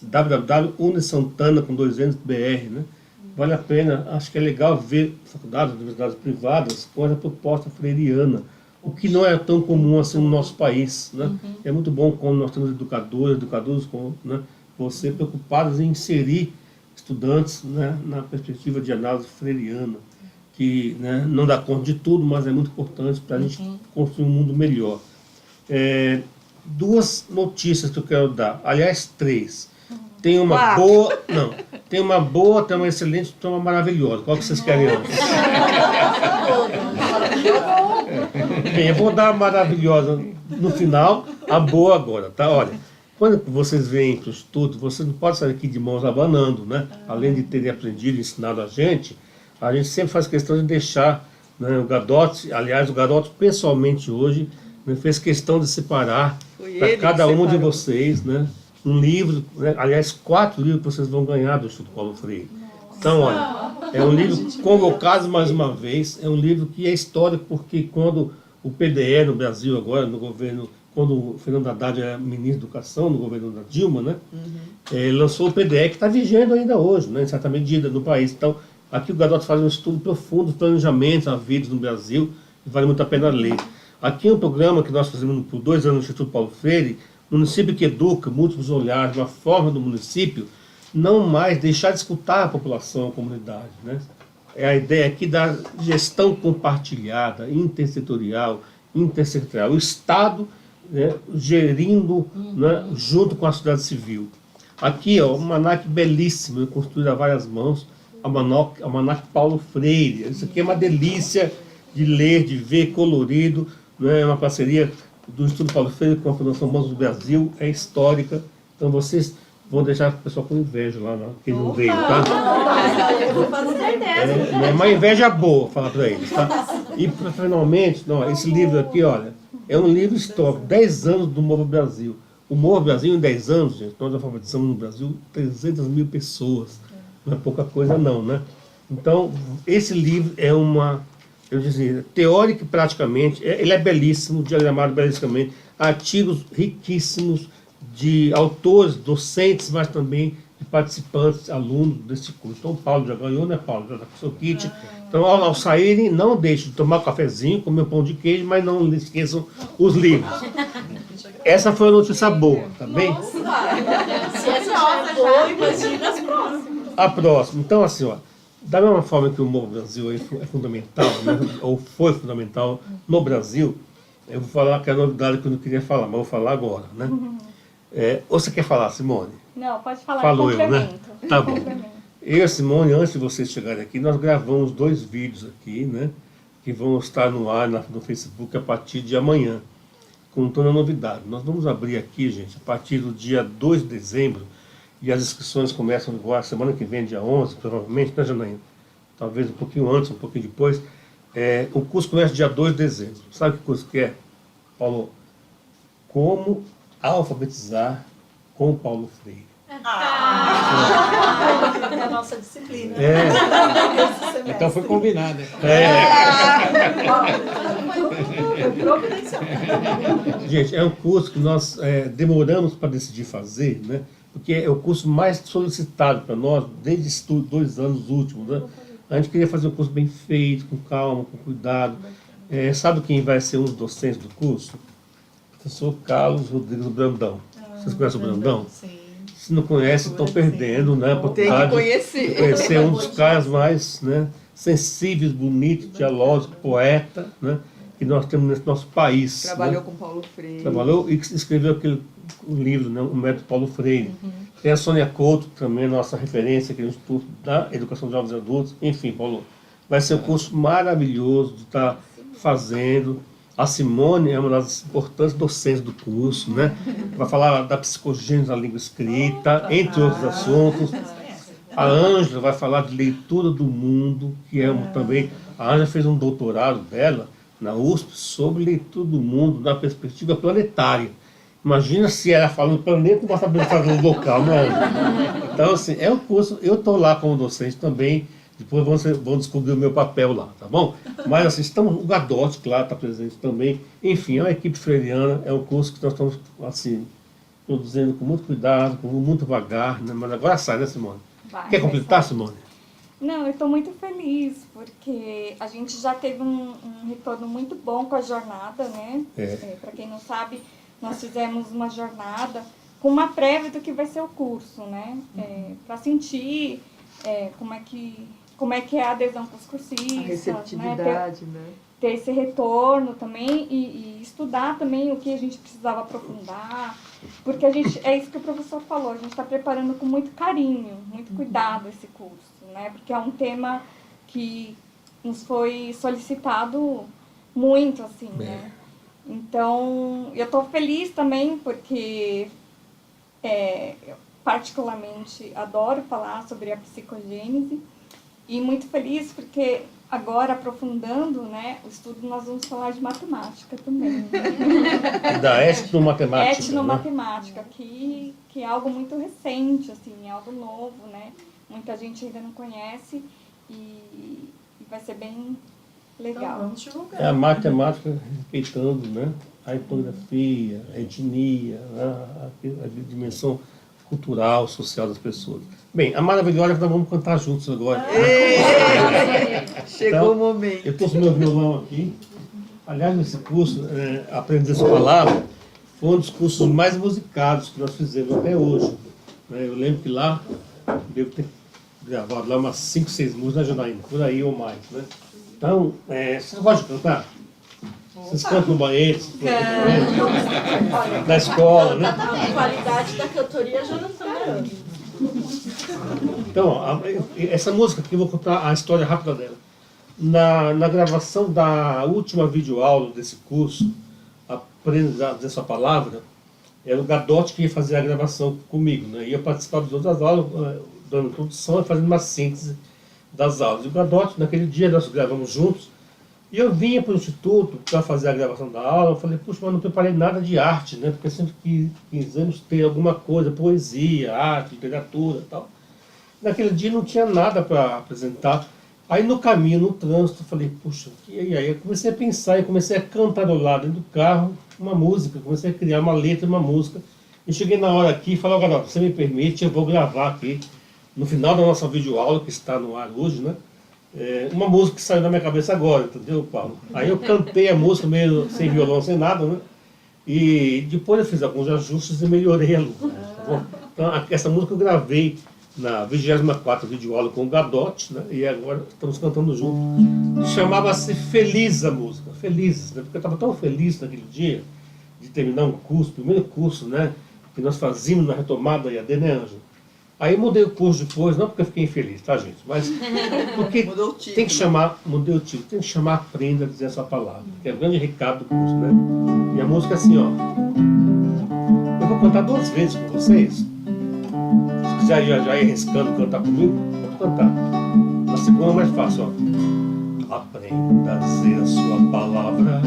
www.unisantana, com 2 N's, BR, né? Vale a pena, acho que é legal ver faculdades, universidades privadas com essa proposta freiriana, o que não é tão comum assim no nosso país, né? É muito bom quando nós temos educadores com, né, você preocupados em inserir estudantes, né, na perspectiva de análise freiriana, que, né, não dá conta de tudo, mas é muito importante para a gente construir um mundo melhor. 2 notícias que eu quero dar, aliás 3. Tem uma boa, não, tem uma boa, tem uma excelente, tem uma maravilhosa. Qual que vocês querem antes? Bem, eu vou dar a maravilhosa no final, a boa agora, tá? Olha, quando vocês vêm para o estudo, vocês não podem sair aqui de mãos abanando, né? Além de terem aprendido e ensinado a gente sempre faz questão de deixar, né, o Gadotti, aliás, o Gadotti pessoalmente hoje, né, fez questão de separar para cada um de vocês, né, um livro, né, aliás, 4 livros que vocês vão ganhar do Instituto Paulo Freire. Então, olha, é um livro convocado mais uma vez, é um livro que é histórico, porque quando o PDE no Brasil agora, no governo, quando o Fernando Haddad era ministro da Educação, no governo da Dilma, né, lançou o PDE, que está vigente ainda hoje, né, em certa medida, no país. Então, aqui o Gadotti faz um estudo profundo, planejamento havidos no Brasil, e vale muito a pena ler. Aqui é um programa que nós fazemos por 2 anos no Instituto Paulo Freire, município que educa, múltiplos olhares, uma forma do município, não mais deixar de escutar a população, a comunidade, né? É a ideia aqui da gestão compartilhada, intersetorial, intersectorial, o Estado, né, gerindo, né, junto com a sociedade civil. Aqui, ó, um almanaque belíssimo, construído a várias mãos, almanaque Paulo Freire. Isso aqui é uma delícia de ler, de ver, colorido, né? É uma parceria do Instituto Paulo Freire com a Fundação Bancos do Brasil, é histórica. Então vocês vão deixar o pessoal com inveja lá, não, quem não veio, tá? É uma inveja boa, falar para eles, tá? E finalmente, não, esse livro aqui, olha, é um livro histórico, 10 anos do Mova Brasil. O Mova Brasil, em 10 anos, gente, nós alfabetizamos no Brasil 300 mil pessoas. Não é pouca coisa não, né? Então, esse livro é uma, eu dizia, teórica e praticamente, ele é belíssimo, diagramado belíssimamente, artigos riquíssimos de autores, docentes, mas também de participantes, alunos desse curso. Então, o Paulo já ganhou, né, Paulo? Já está com o seu kit. Então, ao saírem, não deixem de tomar um cafezinho, comer um pão de queijo, mas não esqueçam os livros. Essa foi a notícia boa, tá bem? Se essa já é boa, imagina as próximas. A próxima. Então, assim, ó, da mesma forma que o Humor Brasil é fundamental, né, ou foi fundamental no Brasil, eu vou falar que é a novidade que eu não queria falar, mas vou falar agora, né? Ou você quer falar, Simone? Não, pode falar. Falou eu, né? Complemento. Tá bom. Eu e a Simone, antes de vocês chegarem aqui, nós gravamos 2 vídeos aqui, né? Que vão estar no ar no Facebook a partir de amanhã, com toda a novidade. Nós vamos abrir aqui, gente, a partir do dia 2 de dezembro, e as inscrições começam agora, semana que vem, dia 11, provavelmente, né, Janaína? Talvez um pouquinho antes, um pouquinho depois. O curso começa dia 2 de dezembro. Sabe que curso que é, Paulo? Como alfabetizar com Paulo Freire. É a nossa disciplina. Então foi combinado. Gente, é um curso que nós demoramos para decidir fazer, né? Porque é o curso mais solicitado para nós desde esses 2 anos últimos, né? A gente queria fazer um curso bem feito, com calma, com cuidado. Sabe quem vai ser um dos docentes do curso? O professor Carlos Rodrigues Brandão. Vocês conhecem o Brandão? Sim. Se não conhecem, estão perdendo, né? A Tem que conhecer. Conhecer um dos caras mais, né, sensíveis, bonitos, dialógicos, poeta, né, que nós temos nesse nosso país. Trabalhou né? com Paulo Freire. Trabalhou e escreveu aquele livro, né, o Método Paulo Freire. Tem a Sônia Couto, também é nossa referência aqui no Instituto da Educação de Jovens e Adultos. Enfim, Paulo, vai ser um curso maravilhoso de estar fazendo. A Simone é uma das importantes docentes do curso, né? Vai falar da psicogênese da língua escrita, entre outros assuntos. A Ângela vai falar de leitura do mundo, que é também... A Ângela fez um doutorado dela na USP sobre leitura do mundo na perspectiva planetária. Imagina se ela falando planeta, não basta fazer um local, né, Ângela? Então, assim, é um curso... Eu estou lá como docente também. Depois vão descobrir o meu papel lá, tá bom? Mas assim, o Gadotti, claro, está presente também. Enfim, é uma equipe freiriana, é um curso que nós estamos, assim, produzindo com muito cuidado, com muito vagar, né? Mas agora sai, né, Simone? Quer completar, Simone? Não, eu estou muito feliz, porque a gente já teve um retorno muito bom com a jornada, né? Para quem não sabe, nós fizemos uma jornada com uma prévia do que vai ser o curso, né? Para sentir como é que é a adesão com os cursistas, A receptividade, né? Ter esse retorno também e estudar também o que a gente precisava aprofundar, porque é isso que o professor falou, a gente está preparando com muito carinho, muito cuidado esse curso, né? Porque é um tema que nos foi solicitado muito, assim, né? Então, eu estou feliz também porque eu particularmente adoro falar sobre a psicogênese e muito feliz porque agora, aprofundando, né, o estudo, nós vamos falar de matemática também. Da etnomatemática. Etnomatemática, que é algo muito recente, assim, é algo novo, né? Muita gente ainda não conhece e vai ser bem legal. Então, vamos divulgar. É a matemática respeitando, né, a etnografia, a etnia, a dimensão cultural, social das pessoas. Bem, a maravilhosa é que nós vamos cantar juntos agora. Chegou então, o momento. Eu estou com o meu violão aqui. Aliás, nesse curso, Aprender essa Palavra, foi um dos cursos mais musicados que nós fizemos até hoje. Eu lembro que lá, devo ter gravado lá umas 5, 6 músicas, né, Janaína? Por aí ou mais, né? Então, vocês gostam de cantar? Vocês cantam no banheiro? Na escola, né? A qualidade da cantoria já não está. Então, essa música aqui, eu vou contar a história rápida dela. Na gravação da última videoaula desse curso, Aprenda essa Palavra, era o Gadotti que ia fazer a gravação comigo, né? Ia participar das outras aulas, dando introdução e fazendo uma síntese das aulas. E o Gadotti, naquele dia, nós gravamos juntos, e eu vinha para o Instituto para fazer a gravação da aula, eu falei, puxa, mas não preparei nada de arte, né? Porque sempre quisemos ter alguma coisa, poesia, arte, literatura e tal. Naquele dia não tinha nada para apresentar. Aí no caminho, no trânsito, eu falei, puxa, e aí eu comecei a pensar, eu comecei a cantarolar dentro do carro uma música, comecei a criar uma letra, uma música. E cheguei na hora aqui e falei, garoto, você me permite, eu vou gravar aqui, no final da nossa videoaula, que está no ar hoje, né? Uma música que saiu da minha cabeça agora, entendeu, Paulo? Aí eu cantei a música meio sem violão, sem nada, né? E depois eu fiz alguns ajustes e melhorei a música. Tá bom? Então, essa música eu gravei na 24ª videoaula com o Gadotti, né? E agora estamos cantando juntos. Chamava-se Feliz a música, Felizes, né? Porque eu estava tão feliz naquele dia de terminar um curso, primeiro curso, né? Que nós fazíamos na retomada IAD, né, Ângelo? Aí mudei o curso depois, não porque eu fiquei infeliz, tá, gente? Mas porque tem que chamar, mudei o título, tem que chamar Aprenda a Dizer Essa Palavra, que é o grande recado do curso, né? E a música é assim, ó. Eu vou cantar 2 vezes com vocês. Se quiser já ir arriscando cantar comigo, pode cantar. Na segunda é mais fácil, ó. Aprenda a dizer a sua palavra.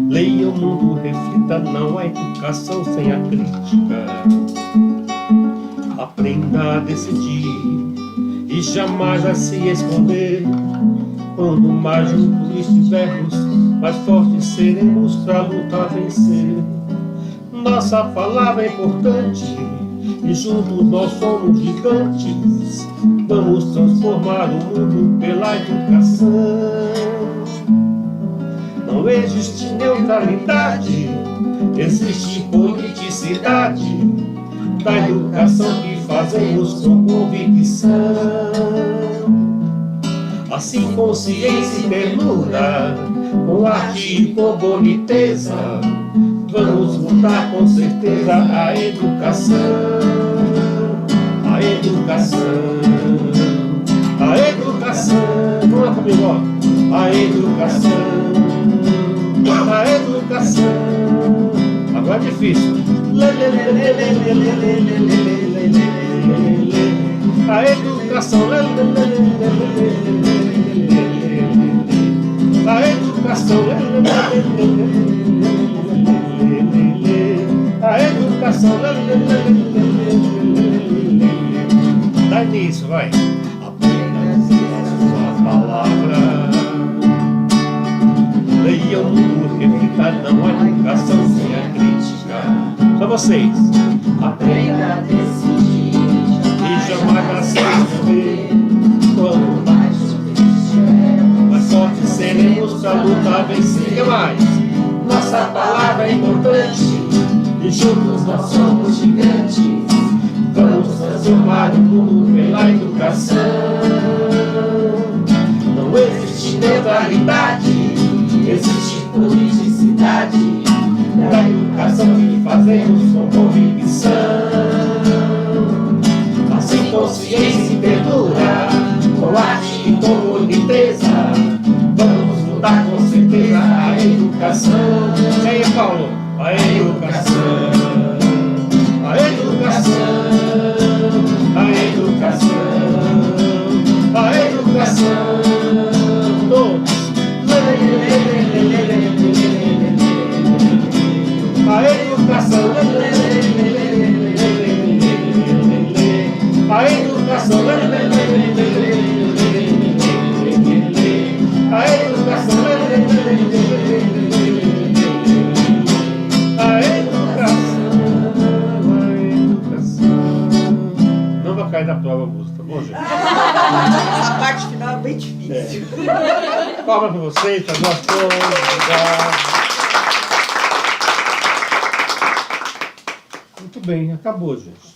Leia o mundo, reflita, não há educação sem a crítica. Aprenda a decidir e jamais a se esconder. Quando mais juntos estivermos, mais fortes seremos para lutar a vencer. Nossa palavra é importante e juntos nós somos gigantes. Vamos transformar o mundo pela educação. Não existe neutralidade, existe politicidade da educação que fazemos com convicção. Assim, consciência e ternura, com arte e com boniteza, vamos lutar com certeza a educação. A educação, a educação, vamos lá comigo, ó. A educação, a educação. Agora é difícil. A educação, a educação, a educação. Dá início, vai. Apenas a palavra. Leia o mundo, reflita, não há educação sem a crítica. Só vocês. Aprenda a decidir e jamais a se esconder. Quanto mais fortes seremos para lutar, vencer. O que mais? Nossa palavra é importante e juntos nós somos gigantes. Vamos transformar o mundo pela educação. Não existe neutralidade, existe politicidade da educação que fazemos com convicção. Assim, consciência e ternura, com arte e com boniteza, vamos lutar com certeza a educação. E aí, Paulo? A educação, a educação, a educação, a educação. Todos. A educação, a educação, a educação, a educação. Não vai cair da prova a música, tá bom, gente? Essa parte final é bem difícil. Palma pra vocês, pra nós todos. Obrigado. Muito bem, acabou, gente.